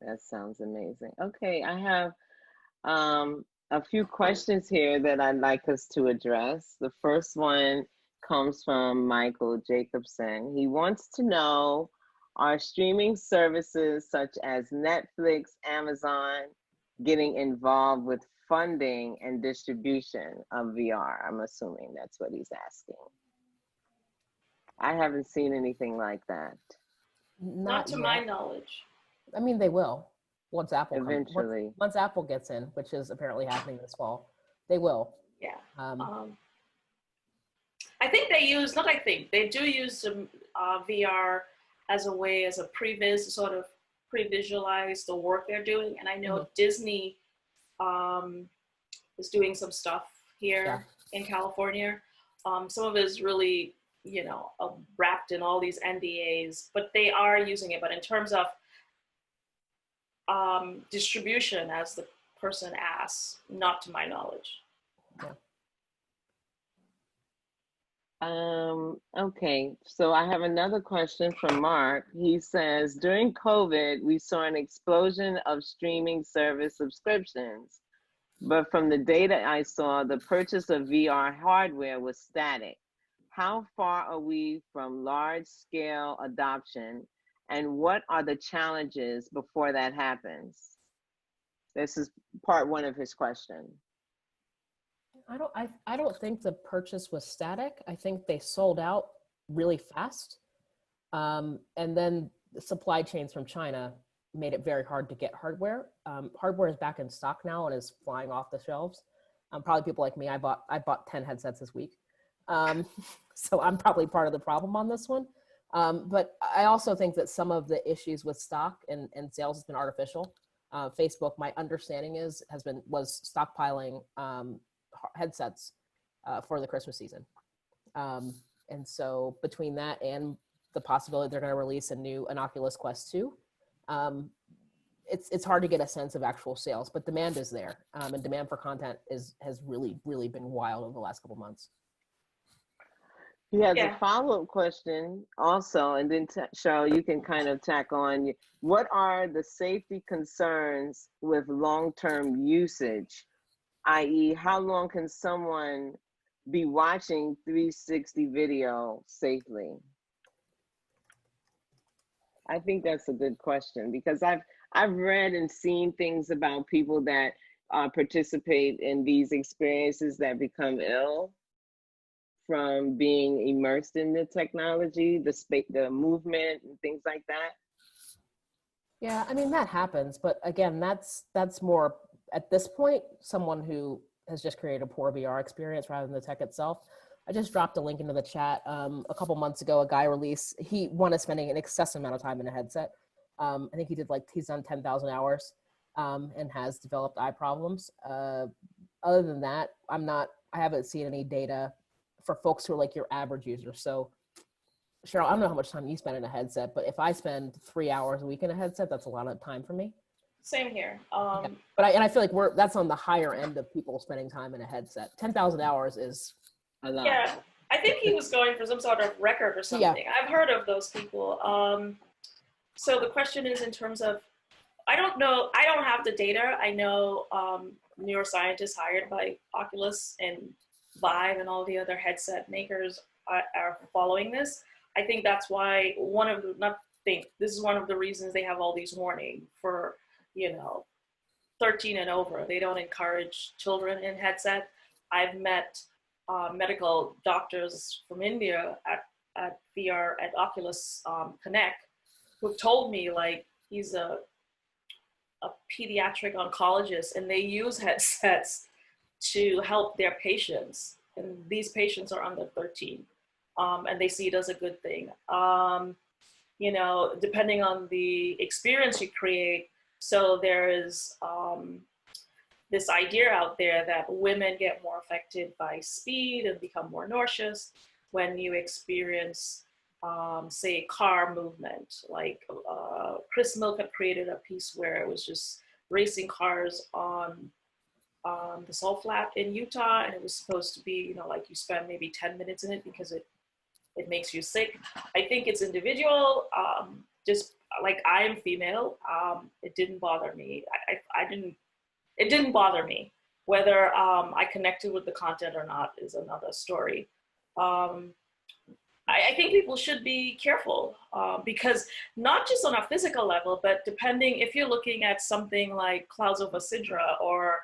That sounds amazing. Okay, I have a few questions here that I'd like us to address. The first one comes from Michael Jacobson. He wants to know, are streaming services such as Netflix, Amazon getting involved with funding and distribution of VR? I'm assuming that's what he's asking. I haven't seen anything like that. Not to my knowledge. I mean, they will. Once Apple eventually, once Apple gets in, which is apparently happening this fall, they will. Yeah. I think they use, not I think, they do use VR as a way, as a previs, to sort of pre-visualize the work they're doing. And I know Disney is doing some stuff here in California. Some of it is really, you know, wrapped in all these NDAs, but they are using it. But in terms of distribution, as the person asks, not to my knowledge. Okay, so I have another question from Mark. He says, during COVID, we saw an explosion of streaming service subscriptions, but from the data I saw, the purchase of VR hardware was static. How far are we from large-scale adoption, and what are the challenges before that happens? This is part one of his question. I don't think the purchase was static. I think they sold out really fast. And then the supply chains from China made it very hard to get hardware. Hardware is back in stock now and is flying off the shelves. Probably people like me, I bought 10 headsets this week. So I'm probably part of the problem on this one. But I also think that some of the issues with stock and sales has been artificial. Facebook, my understanding was stockpiling headsets for the Christmas season. And so between that and the possibility they're going to release an Oculus Quest 2, it's hard to get a sense of actual sales, but demand is there. And demand for content has really, really been wild over the last couple months. He has a follow-up question also, and then Cheryl, you can kind of tack on. What are the safety concerns with long-term usage? I.e., how long can someone be watching 360 video safely? I think that's a good question, because I've read and seen things about people that participate in these experiences that become ill from being immersed in the technology, the movement and things like that? Yeah, I mean, that happens, but again, that's more at this point someone who has just created a poor VR experience rather than the tech itself. I just dropped a link into the chat. A couple months ago, a guy released, one is spending an excessive amount of time in a headset. I think he's done 10,000 hours and has developed eye problems. Other than that, I haven't seen any data for folks who are like your average user. So Cherryl, I don't know how much time you spend in a headset, but if I spend 3 hours a week in a headset, that's a lot of time for me. Same here. Yeah. But I feel like that's on the higher end of people spending time in a headset. 10,000 hours is a lot. Yeah, I think he was going for some sort of record or something. Yeah. I've heard of those people. So the question is in terms of, I don't know, I don't have the data. I know neuroscientists hired by Oculus and Vive and all the other headset makers are following this. I think that's why this is one of the reasons they have all these warnings for, 13 and over. They don't encourage children in headset. I've met medical doctors from India at VR, at Oculus Connect, who told me like he's a pediatric oncologist and they use headsets to help their patients. And these patients are under 13 and they see it as a good thing. Depending on the experience you create. So there is this idea out there that women get more affected by speed and become more nauseous when you experience, say, car movement. Like Chris Milk had created a piece where it was just racing cars on the Salt Flat in Utah, and it was supposed to be, like you spend maybe 10 minutes in it because it makes you sick. I think it's individual. Just like I am female, it didn't bother me. It didn't bother me. Whether I connected with the content or not is another story. I think people should be careful because not just on a physical level, but depending if you're looking at something like Clouds over Sidra or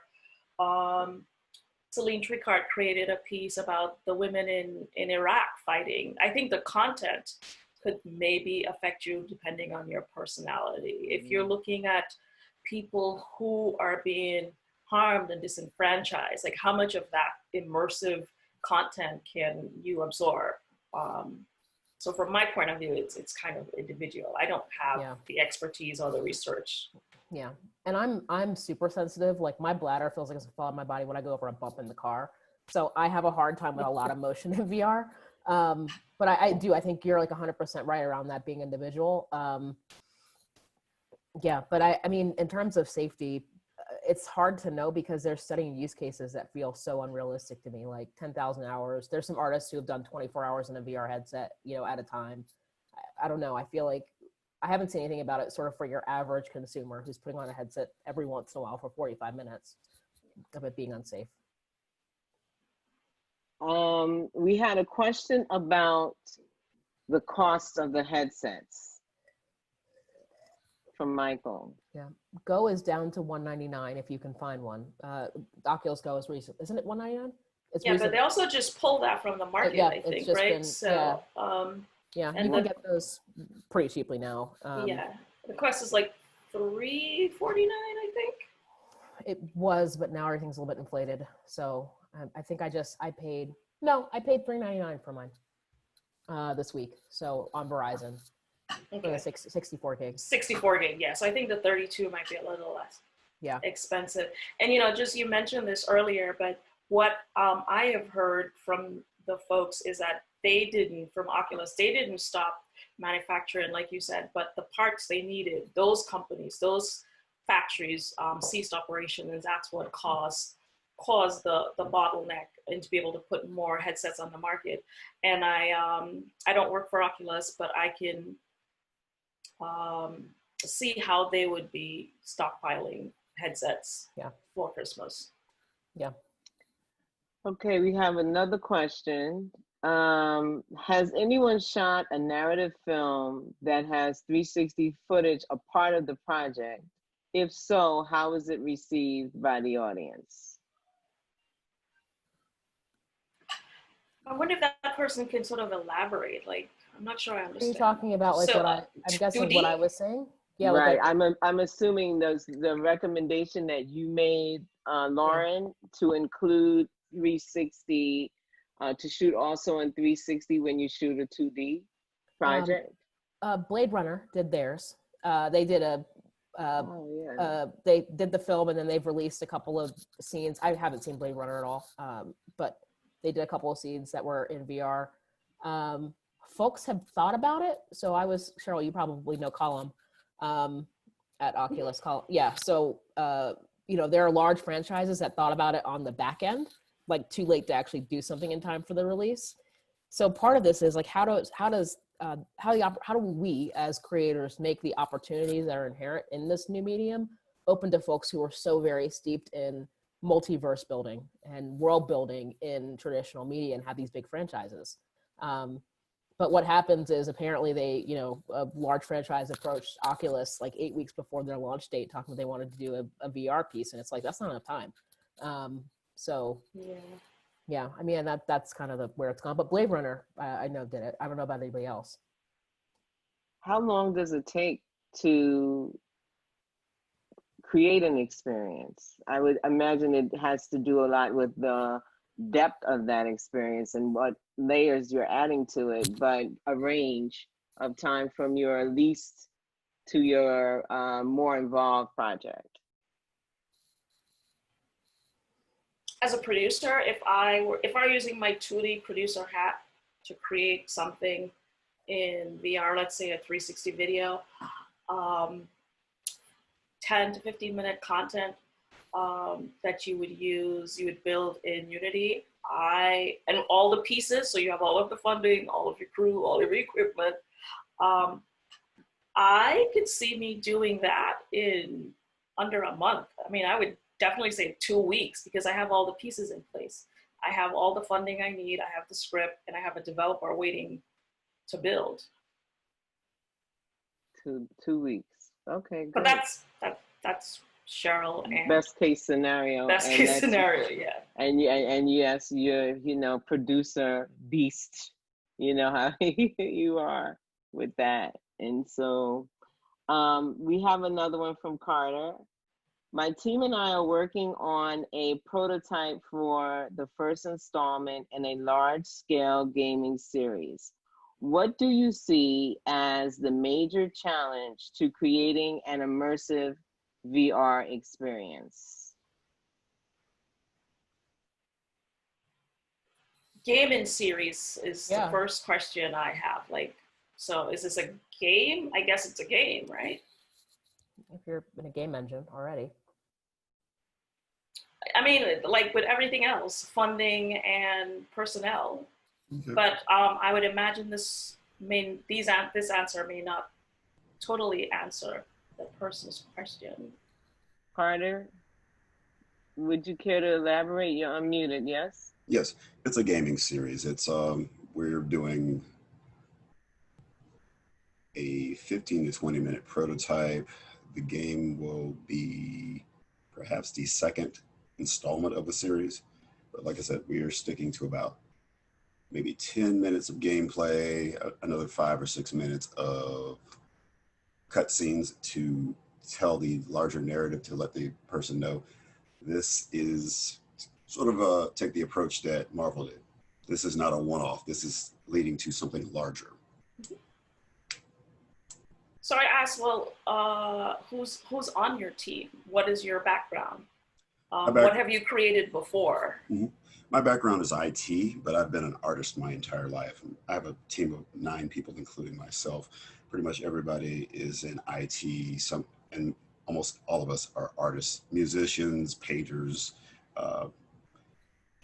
Celine Tricart created a piece about the women in Iraq fighting. I think the content could maybe affect you depending on your personality. If you're looking at people who are being harmed and disenfranchised, like how much of that immersive content can you absorb? So from my point of view, it's kind of individual. I don't have the expertise or the research. Yeah, and I'm super sensitive. Like my bladder feels like it's falling on my body when I go over a bump in the car. So I have a hard time with a lot of motion in VR. But I think you're like 100% right around that being individual. Yeah, but I mean, in terms of safety, it's hard to know because they're studying use cases that feel so unrealistic to me, like 10,000 hours. There's some artists who have done 24 hours in a VR headset, at a time. I don't know. I feel like I haven't seen anything about it sort of for your average consumer who's putting on a headset every once in a while for 45 minutes of it being unsafe. We had a question about the cost of the headsets from Michael. Yeah, Go is down to $199 if you can find one. Oculus Go is recent, isn't it $199? It's yeah, recent. But they also just pulled that from the market, I think, right? Yeah, you can get those pretty cheaply now. Yeah, the Quest is like $349, I think. It was, but now everything's a little bit inflated. So I think I paid $399 for mine this week. So on Verizon, for the 64 gig. 64 gig, yeah. So I think the 32 might be a little less expensive. And you mentioned this earlier, but what I have heard from the folks is that from Oculus, they didn't stop manufacturing, like you said, but the parts they needed, those companies, those factories ceased operation, and that's what caused the bottleneck and to be able to put more headsets on the market. And I don't work for Oculus, but I can see how they would be stockpiling headsets for Christmas. Yeah. Okay, we have another question. Has anyone shot a narrative film that has 360 footage a part of the project? If so, how is it received by the audience? I wonder if that person can sort of elaborate. Like, I'm not sure I Are you understand. talking about like So, I'm guessing 2D? what I was saying? Yeah, Right. like I'm assuming the recommendation that you made, Lauren, to include 360, to shoot also in 360 when you shoot a 2D project. Blade Runner did theirs. They did Oh yeah. they did the film and then they've released a couple of scenes. I haven't seen Blade Runner at all, but they did a couple of scenes that were in VR. Folks have thought about it. So Cheryl, you probably know Column at Oculus. Yeah. So, there are large franchises that thought about it on the back end, like too late to actually do something in time for the release. So part of this is like, how do we as creators make the opportunities that are inherent in this new medium open to folks who are so very steeped in multiverse building and world building in traditional media and have these big franchises? But what happens is apparently a large franchise approached Oculus like 8 weeks before their launch date, talking they wanted to do a VR piece, and it's like, that's not enough time. So yeah, I mean, that's kind of where it's gone. But Blade Runner, I know did it. I don't know about anybody else. How long does it take to create an experience? I would imagine it has to do a lot with the depth of that experience and what layers you're adding to it, but a range of time from your least to your more involved project. As a producer, if I were using my 2D producer hat to create something in VR, let's say a 360 video, 10 to 15 minute content that you would build in Unity, and all the pieces, so you have all of the funding, all of your crew, all of your equipment, I could see me doing that in under a month. I mean, I would definitely say 2 weeks, because I have all the pieces in place. I have all the funding I need, I have the script, and I have a developer waiting to build. 2 weeks. Okay, good. But that's Cherryl and best case scenario. Best case scenario, yeah. And yes, you're producer beast. You know how you are with that. And so we have another one from Carter. My team and I are working on a prototype for the first installment in a large-scale gaming series. What do you see as the major challenge to creating an immersive VR experience? Gaming series is the first question I have. Like, so is this a game? I guess it's a game, right? If you're in a game engine already. I mean, like with everything else, funding and personnel. Okay. But I would imagine this answer may not totally answer the person's question. Carter, would you care to elaborate? You're unmuted, yes? Yes, it's a gaming series. It's we're doing a 15 to 20 minute prototype. The game will be perhaps the second installment of the series. But like I said, we are sticking to about maybe 10 minutes of gameplay, another 5 or 6 minutes of cutscenes to tell the larger narrative, to let the person know this is sort of take the approach that Marvel did. This is not a one-off. This is leading to something larger. So I asked, well, who's on your team? What is your background? What have you created before? Mm-hmm. My background is IT, but I've been an artist my entire life. I have a team of 9 people, including myself. Pretty much everybody is in IT, and almost all of us are artists, musicians, painters,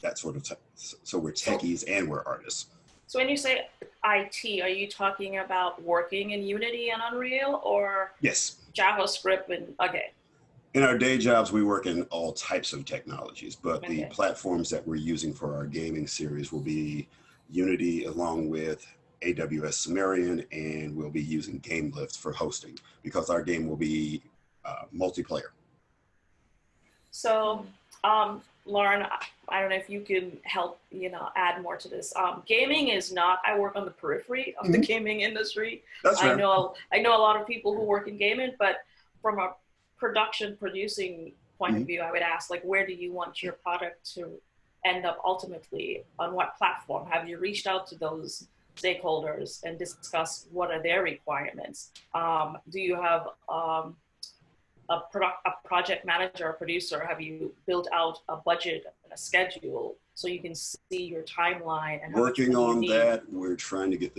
that sort of so we're techies and we're artists. So when you say IT, are you talking about working in Unity and Unreal, or yes, JavaScript and okay? In our day jobs, we work in all types of technologies, but the platforms that we're using for our gaming series will be Unity along with AWS Sumerian, and we'll be using GameLift for hosting because our game will be multiplayer. So Lauren, I don't know if you can help, add more to this. Gaming is not, I work on the periphery of the gaming industry. That's right. I know a lot of people who work in gaming, but from a producing point of view, I would ask, like, where do you want your product to end up ultimately? On what platform? Have you reached out to those stakeholders and discussed what are their requirements? Do you have a project manager or producer? Have you built out a budget and a schedule so you can see your timeline? And working on that, we're trying to get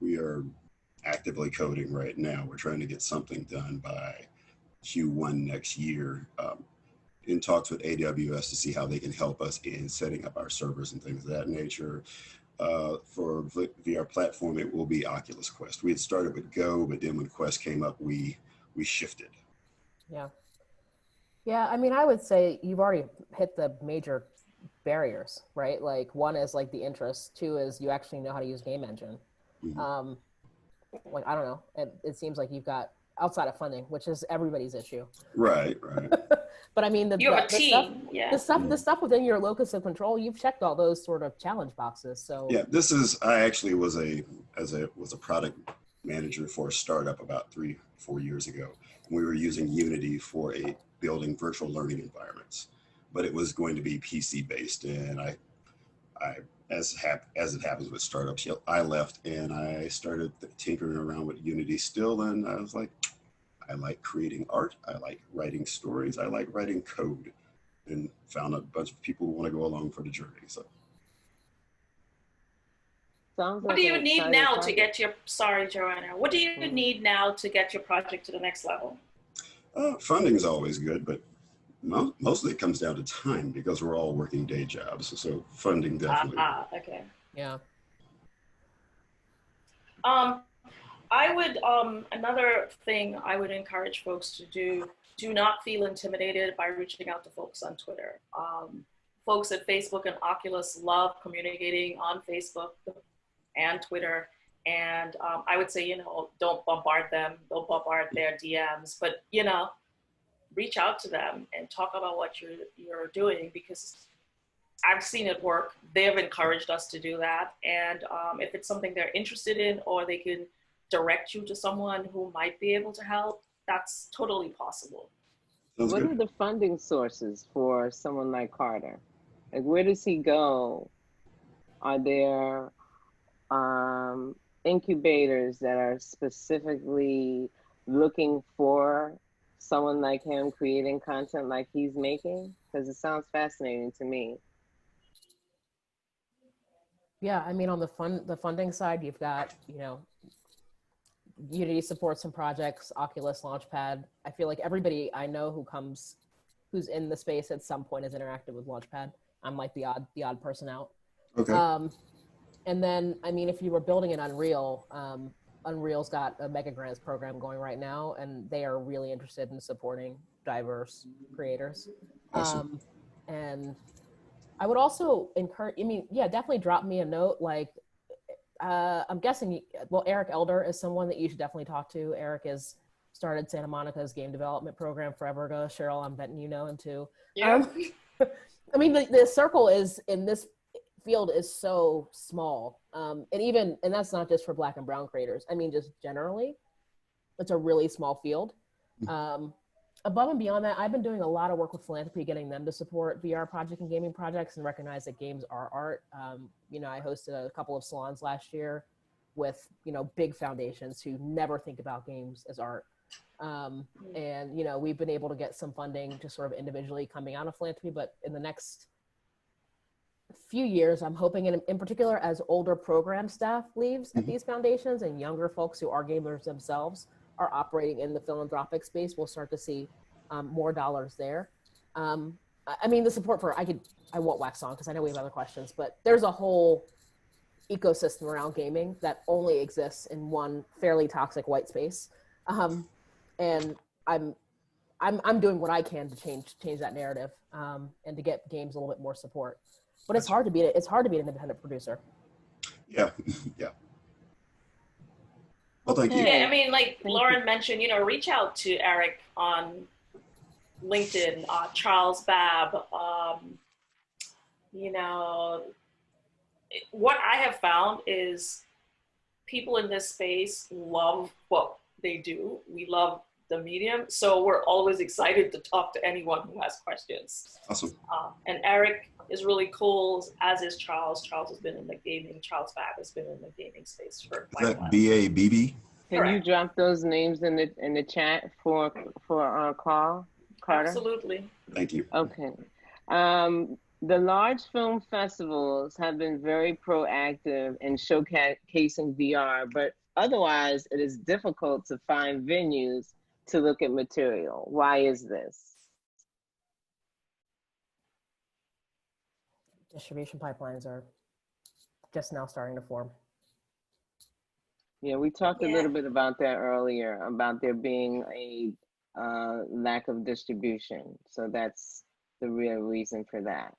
we are actively coding right now. We're trying to get something done by Q1 next year, in talks with AWS to see how they can help us in setting up our servers and things of that nature. For VR platform, it will be Oculus Quest. We had started with Go, but then when Quest came up, we shifted. Yeah, I mean, I would say you've already hit the major barriers, right? Like, one is like the interest. Two is you actually know how to use game engine. Mm-hmm. Like, I don't know. It seems like you've got, outside of funding, which is everybody's issue. Right. But I mean, you have a team. The stuff within your locus of control, you've checked all those sort of challenge boxes. So yeah, I actually was a product manager for a startup about 3-4 years ago. We were using Unity for building virtual learning environments, but it was going to be PC based. And I as it happens with startups, I left and I started tinkering around with Unity still. And I was like, I like creating art. I like writing stories. I like writing code, and found a bunch of people who want to go along for the journey. So. What do you need now to get your, sorry, Joanna, what do you need now to get your project to the next level? Funding is always good, but mostly it comes down to time because we're all working day jobs. So funding definitely. Okay. Yeah. I would, another thing I would encourage folks to do not feel intimidated by reaching out to folks on Twitter. Folks at Facebook and Oculus love communicating on Facebook and Twitter. And I would say, don't bombard them, don't bombard their DMs, but, reach out to them and talk about what you're doing, because I've seen it work. They've encouraged us to do that. And if it's something they're interested in, or they can direct you to someone who might be able to help, that's totally possible. What are the funding sources for someone like Carter? Like, where does he go? Are there incubators that are specifically looking for someone like him creating content like he's making? Because it sounds fascinating to me. Yeah, I mean, on the funding side, you've got, Unity supports some projects, Oculus Launchpad. I feel like everybody I know who's in the space at some point has interacted with Launchpad. I'm like the odd person out. Okay. And then, I mean, if you were building an Unreal, Unreal's got a mega grants program going right now, and they are really interested in supporting diverse creators. Awesome. And I would also encourage, definitely drop me a note. Like, I'm guessing, Eric Elder is someone that you should definitely talk to. Eric has started Santa Monica's game development program forever ago. Cheryl, I'm betting you know him too. Yeah. I mean, the circle is in this field is so small. And that's not just for Black and brown creators. I mean, just generally, it's a really small field. Above and beyond that, I've been doing a lot of work with philanthropy, getting them to support VR project and gaming projects and recognize that games are art. I hosted a couple of salons last year with, big foundations who never think about games as art. And we've been able to get some funding just sort of individually coming out of philanthropy, but in the next few years, I'm hoping in particular as older program staff leaves at these foundations and younger folks who are gamers themselves are operating in the philanthropic space, we'll start to see more dollars there. I mean, the support for, I won't wax on because I know we have other questions, but there's a whole ecosystem around gaming that only exists in one fairly toxic white space. And I'm doing what I can to change that narrative and to get games a little bit more support. But it's hard to be an independent producer. Yeah. Well, thank you. Yeah, I mean, like Lauren mentioned, reach out to Eric on LinkedIn, Charles Babb, you know, what I have found is people in this space love what they do. We love the medium, so we're always excited to talk to anyone who has questions. Awesome. And Eric is really cool, as is Charles. Charles has been in the gaming, Charles Babb has been in the gaming space for quite a Is while. that BABB? Can you drop those names in the chat for Carl Carter? Absolutely. Thank you. Okay. The large film festivals have been very proactive in showcasing VR, but otherwise it is difficult to find venues to look at material. Why is this? Distribution pipelines are just now starting to form. Yeah, we talked a little bit about that earlier, about there being a lack of distribution. So that's the real reason for that.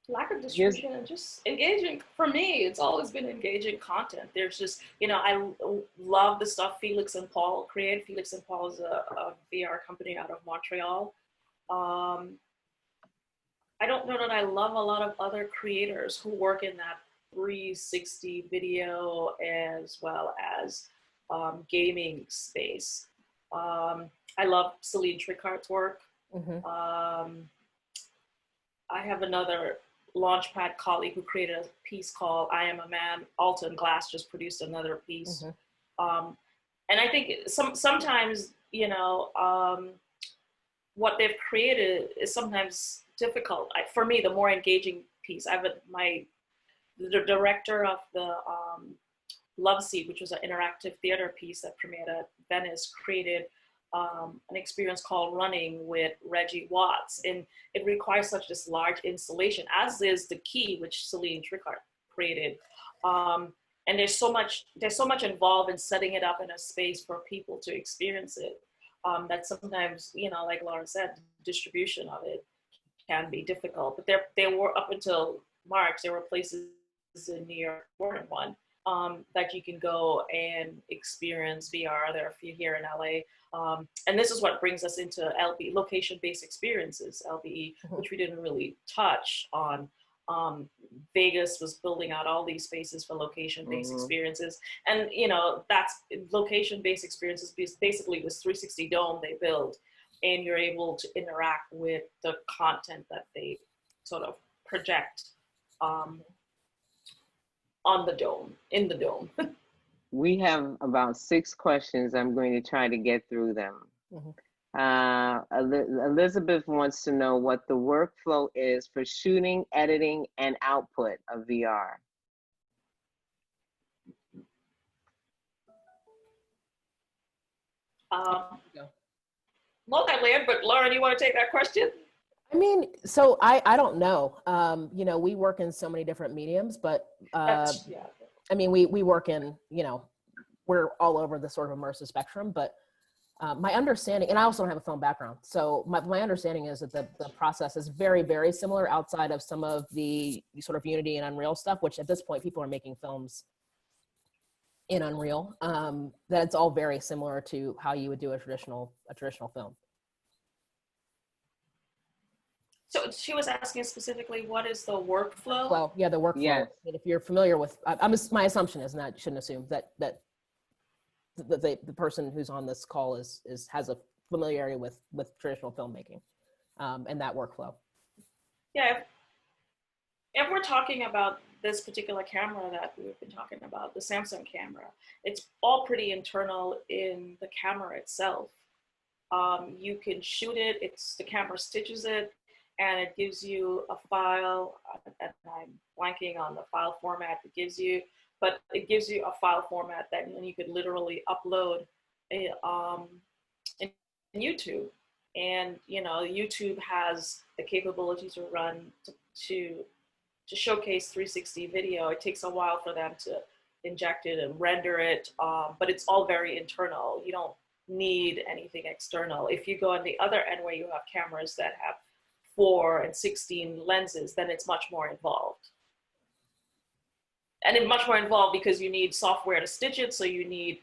Lack of distribution and just engaging. For me, it's always been engaging content. There's just, you know, I love the stuff Felix and Paul create. Felix and Paul is a VR company out of Montreal. I don't know that I love a lot of other creators who work in that 360 video as well as gaming space. I love Celine Tricart's work. I have another Launchpad colleague who created a piece called I Am a Man. Alton Glass just produced another piece. And I think sometimes, you know, what they've created is sometimes difficult. For me, the more engaging piece, the director of the Love Seat, which was an interactive theater piece that premiered at Venice, created an experience called Running with Reggie Watts. And it requires such this large installation, as is The Key, which Celine Tricart created. And there's so much involved in setting it up in a space for people to experience it, that sometimes, you know, like Laura said, distribution of it can be difficult. But there were, up until March, there were places in New York, more than one, that you can go and experience VR. There are a few here in LA. And this is what brings us into LBE, location-based experiences, LBE, which we didn't really touch on. Vegas was building out all these spaces for location-based experiences. And, you know, that's location-based experiences, basically this 360 dome they build, and you're able to interact with the content that they sort of project on the dome, in the dome. We have about 6 questions. I'm going to try to get through them. Elizabeth wants to know what the workflow is for shooting, editing, and output of VR. Multi-layered, but Lauren, you want to take that question? I mean, so I don't know. You know, we work in so many different mediums, but I mean, we work in, you know, we're all over the sort of immersive spectrum, but my understanding, and I also don't have a film background, so my understanding is that the process is very, very similar outside of some of the sort of Unity and Unreal stuff, which at this point people are making films in Unreal. That it's all very similar to how you would do a traditional film. So she was asking specifically, what is the workflow? Well, yeah, the workflow. Yes. And if you're familiar with, my assumption is, and I shouldn't assume that the person who's on this call has a familiarity with traditional filmmaking, and that workflow. Yeah, if we're talking about this particular camera that we've been talking about, the Samsung camera, it's all pretty internal in the camera itself. You can shoot it, the camera stitches it, and it gives you a file, and I'm blanking on the file format it gives you, but it gives you a file format that then you could literally upload in YouTube. And, you know, YouTube has the capability to run, to showcase 360 video. It takes a while for them to inject it and render it, but it's all very internal. You don't need anything external. If you go on the other end where you have cameras that have 4 and 16 lenses, then it's much more involved. And it's much more involved because you need software to stitch it. So you need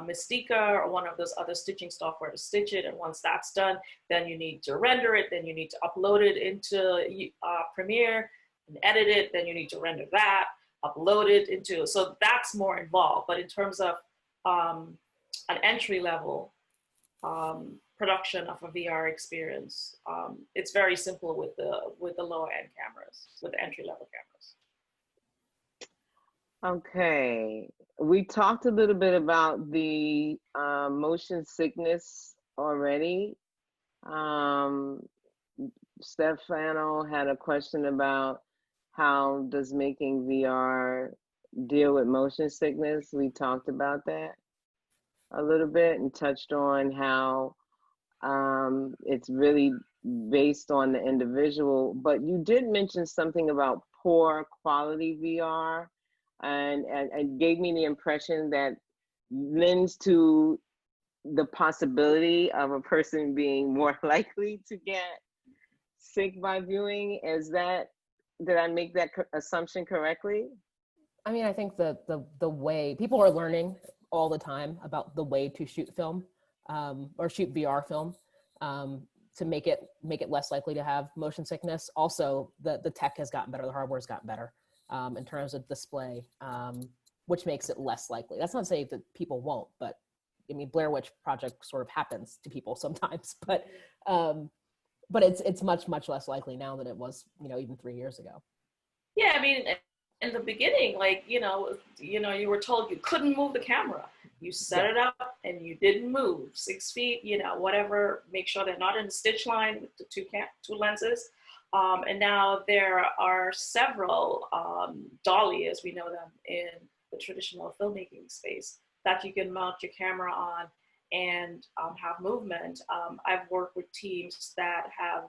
Mystica or one of those other stitching software to stitch it. And once that's done, then you need to render it. Then you need to upload it into Premiere and edit it. Then you need to render that, upload it into, so that's more involved. But in terms of an entry level production of a VR experience, it's very simple with the lower end cameras, with the entry level cameras. Okay, we talked a little bit about the motion sickness already. Stefano had a question about how does making VR deal with motion sickness. We talked about that a little bit and touched on how it's really based on the individual, but you did mention something about poor quality VR. And gave me the impression that lends to the possibility of a person being more likely to get sick by viewing. Did I make that assumption correctly? I mean, I think the way people are learning all the time about the way to shoot film or shoot VR film to make it less likely to have motion sickness. Also, the tech has gotten better, the hardware's gotten better. In terms of display, which makes it less likely. That's not to say that people won't, but I mean, Blair Witch Project sort of happens to people sometimes, but it's much less likely now than it was, even 3 years ago. Yeah, I mean, in the beginning, like, you were told you couldn't move the camera. You set it up and you didn't move 6 feet, whatever, make sure they're not in the stitch line with the two lenses. And now there are several dolly, as we know them in the traditional filmmaking space, that you can mount your camera on and have movement. I've worked with teams that have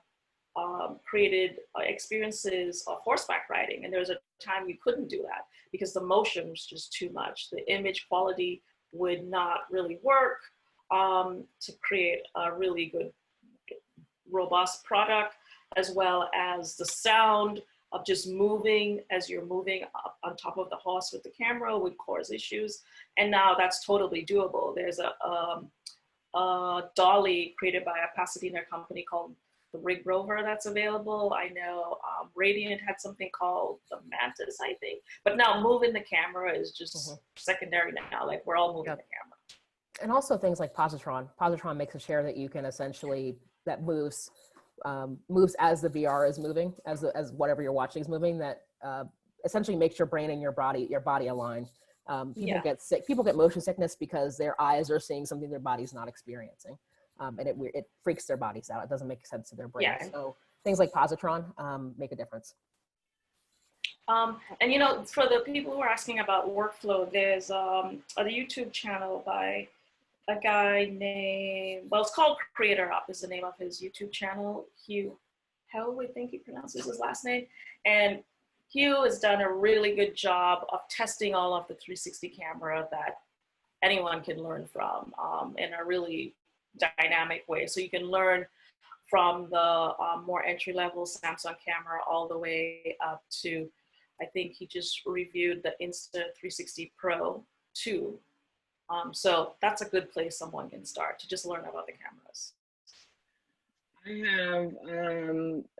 created experiences of horseback riding, and there was a time you couldn't do that because the motion was just too much. The image quality would not really work to create a really good, robust product, as well as the sound of just moving as you're moving up on top of the horse with the camera would cause issues. And now that's totally doable. There's a dolly created by a Pasadena company called the Rig Rover that's available. I know Radiant had something called the Mantis, I think. But now moving the camera is just secondary now. Like, we're all moving the camera. And also things like positron. Positron makes a chair that you can essentially, that moves as the VR is moving, as whatever you're watching is moving, that essentially makes your brain and your body align. People get sick, people get motion sickness because their eyes are seeing something their body's not experiencing. And it freaks their bodies out. It doesn't make sense to their brain. Yeah. So things like positron make a difference. And for the people who are asking about workflow, there's a YouTube channel by a guy named, it's called Creator Up is the name of his YouTube channel. Hugh Hell, I think he pronounces his last name. And Hugh has done a really good job of testing all of the 360 camera that anyone can learn from in a really dynamic way. So you can learn from the more entry-level Samsung camera all the way up to, I think he just reviewed the Insta360 Pro 2. So that's a good place someone can start to just learn about the cameras. I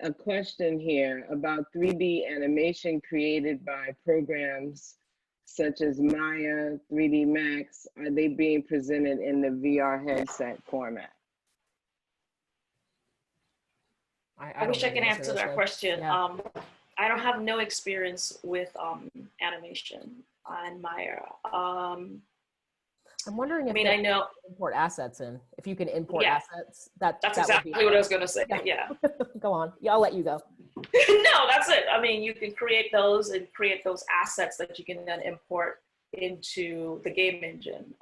have a question here about 3D animation created by programs such as Maya, 3D Max. Are they being presented in the VR headset format? I wish I could answer that question. Yeah. I don't have no experience with animation on Maya. I'm wondering if I know import assets in. If you can import assets, that's exactly what I was going to say. Yeah. Go on. Yeah, I'll let you go. No, that's it. I mean, you can create those and create those assets that you can then import into the game engine,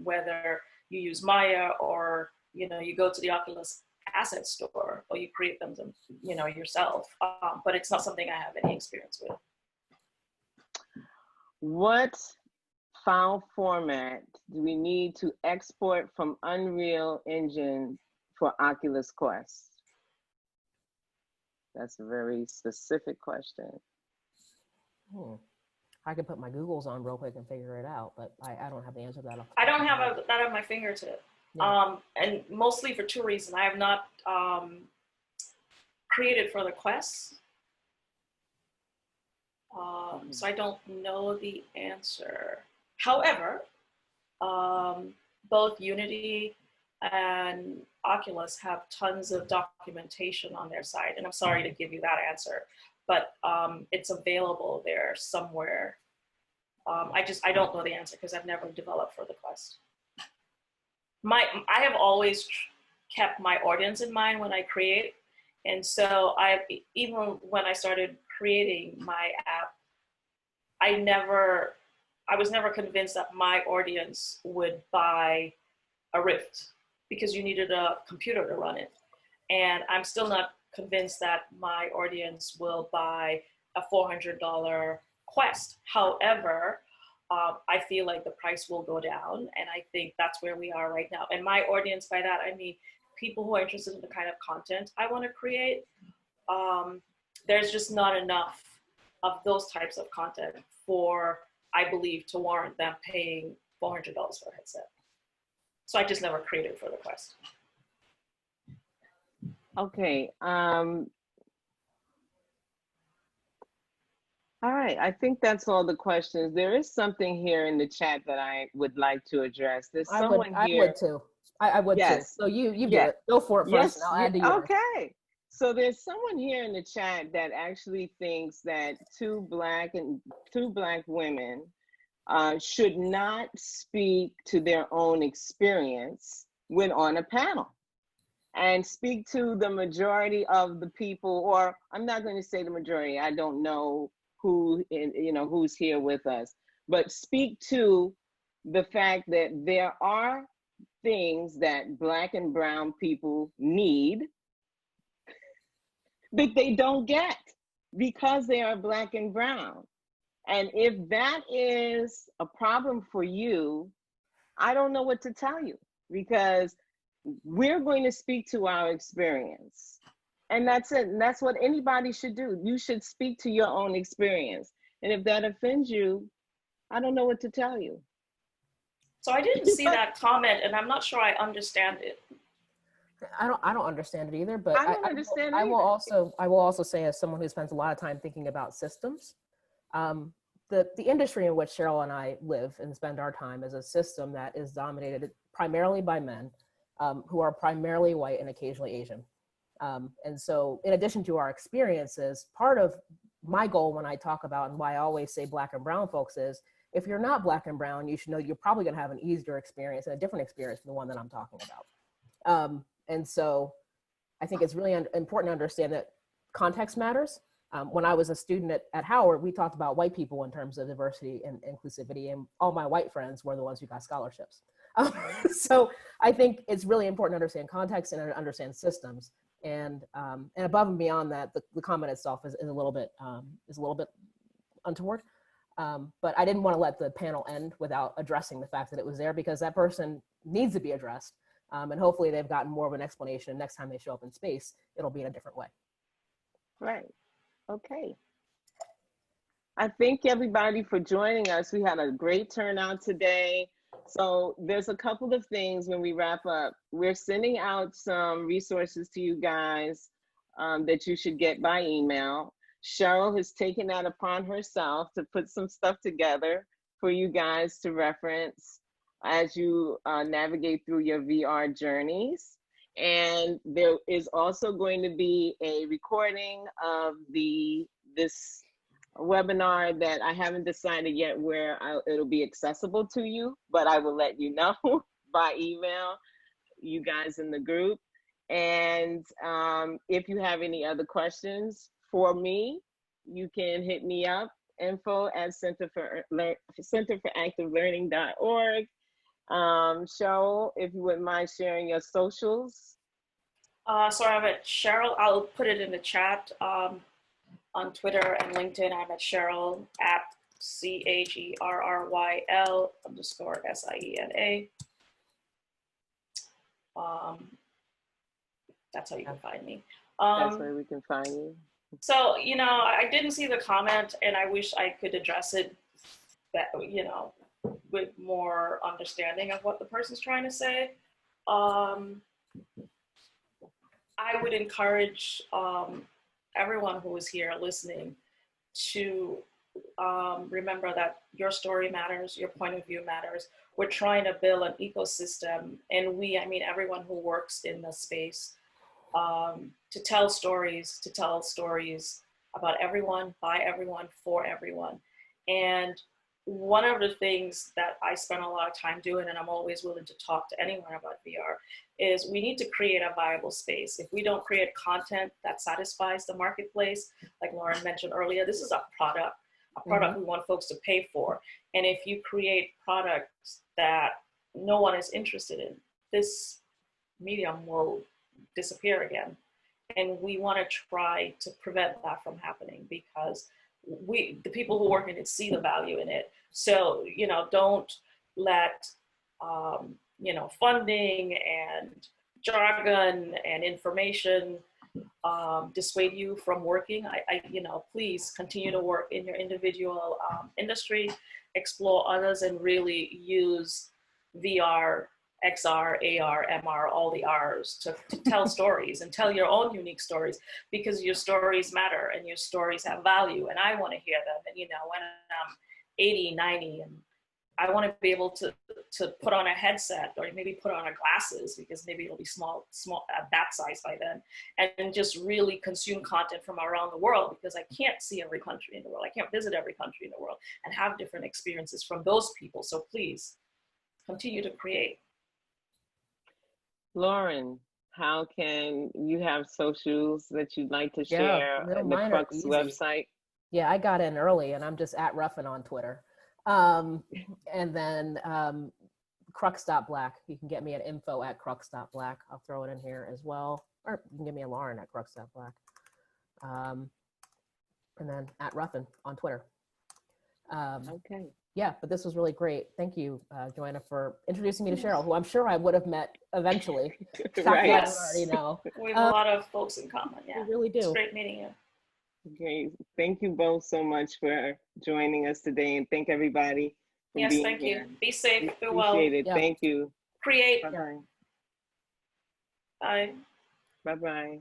whether you use Maya or you go to the Oculus asset store or you create them yourself. But it's not something I have any experience with. What file format do we need to export from Unreal Engine for Oculus Quest? That's a very specific question. I could put my Googles on real quick and figure it out, but I don't have the answer to that. I don't have that at my fingertip. Yeah. And mostly for two reasons. I have not created for the Quest. So I don't know the answer. However, both Unity and Oculus have tons of documentation on their site. And I'm sorry to give you that answer, but it's available there somewhere. I don't know the answer because I've never developed for the Quest. I have always kept my audience in mind when I create. And so even when I started creating my app, I was never convinced that my audience would buy a Rift because you needed a computer to run it. And I'm still not convinced that my audience will buy a $400 Quest. However, I feel like the price will go down, and I think that's where we are right now. And my audience, by that I mean people who are interested in the kind of content I want to create. There's just not enough of those types of content for, I believe, to warrant them paying $400 for a headset. So I just never created for the Quest. Okay. All right, I think that's all the questions. There is something here in the chat that I would like to address. There's someone here. I would too. I would too. So you do it. Go for it first, and I'll add to yours. Okay. So there's someone here in the chat that actually thinks that two black women should not speak to their own experience when on a panel, and speak to the majority of the people, or I'm not going to say the majority. I don't know who's here with us, but speak to the fact that there are things that Black and brown people need that they don't get because they are Black and brown. And if that is a problem for you, I don't know what to tell you, because we're going to speak to our experience. And that's it. And that's what anybody should do. You should speak to your own experience. And if that offends you, I don't know what to tell you. So I didn't see that comment, and I'm not sure I understand it. I don't understand it either, but I don't understand it I will also say, as someone who spends a lot of time thinking about systems, the industry in which Cherryl and I live and spend our time is a system that is dominated primarily by men who are primarily white and occasionally Asian. And so in addition to our experiences, part of my goal when I talk about, and why I always say Black and brown folks, is if you're not Black and brown, you should know you're probably going to have an easier experience and a different experience than the one that I'm talking about. And so I think it's really important to understand that context matters. When I was a student at Howard, we talked about white people in terms of diversity and inclusivity, and all my white friends were the ones who got scholarships. So I think it's really important to understand context and understand systems. And above and beyond that, the comment itself is a little bit untoward. But I didn't want to let the panel end without addressing the fact that it was there, because that person needs to be addressed. And hopefully they've gotten more of an explanation. Next time they show up in space, it'll be in a different way. Right. Okay. I thank everybody for joining us. We had a great turnout today. So there's a couple of things when we wrap up. We're sending out some resources to you guys that you should get by email. Cherryl has taken that upon herself to put some stuff together for you guys to reference as you navigate through your VR journeys. And there is also going to be a recording of this webinar that I haven't decided yet where it'll be accessible to you, but I will let you know by email, you guys in the group. And if you have any other questions for me, you can hit me up, info@centerforactivelearning.org. Cheryl, if you wouldn't mind sharing your socials. So I'm at Cherryl. I'll put it in the chat. On Twitter and LinkedIn, I'm at Cherryl at CHERRYL_SIENA. That's how you can find me. That's where we can find you. So, I didn't see the comment, and I wish I could address it you know, with more understanding of what the person's trying to say. I would encourage everyone who is here listening to remember that your story matters, your point of view matters. We're trying to build an ecosystem, and I mean everyone who works in the space, to tell stories about everyone, by everyone, for everyone. And one of the things that I spend a lot of time doing, and I'm always willing to talk to anyone about VR, is we need to create a viable space. If we don't create content that satisfies the marketplace, like Lauren mentioned earlier, this is a product we want folks to pay for. And if you create products that no one is interested in, this medium will disappear again. And we want to try to prevent that from happening, because the people who work in it see the value in it. So, you know, don't let, you know, funding and jargon and information dissuade you from working. You know, please continue to work in your individual industry, explore others, and really use VR, XR, AR, MR, all the R's to tell stories and tell your own unique stories, because your stories matter and your stories have value, and I want to hear them. And, you know, when I'm 80, 90, and I want to be able to put on a headset, or maybe put on a glasses, because maybe it'll be small that size by then, and just really consume content from around the world, because I can't see every country in the world. I can't visit every country in the world and have different experiences from those people. So please continue to create. Lauren, how can you have socials that you'd like to share no, on the Crux website? Yeah, I got in early, and I'm just at Ruffin on Twitter. And then Crux.black. You can get me at info@crux.black. I'll throw it in here as well. Or you can get me a Lauren at Crux.black. And then at Ruffin on Twitter. Okay. Yeah, but this was really great. Thank you, Joanna, for introducing me to Cherryl, who I'm sure I would have met eventually. Right. Yes. I already know. We have a lot of folks in common. Yeah, We really do. It's great meeting you. Great. Thank you both so much for joining us today, and thank everybody for Yes, being thank here. you. Be safe. Be well. Appreciate it. Yeah. Thank you. Create. Bye-bye. Bye. Bye-bye.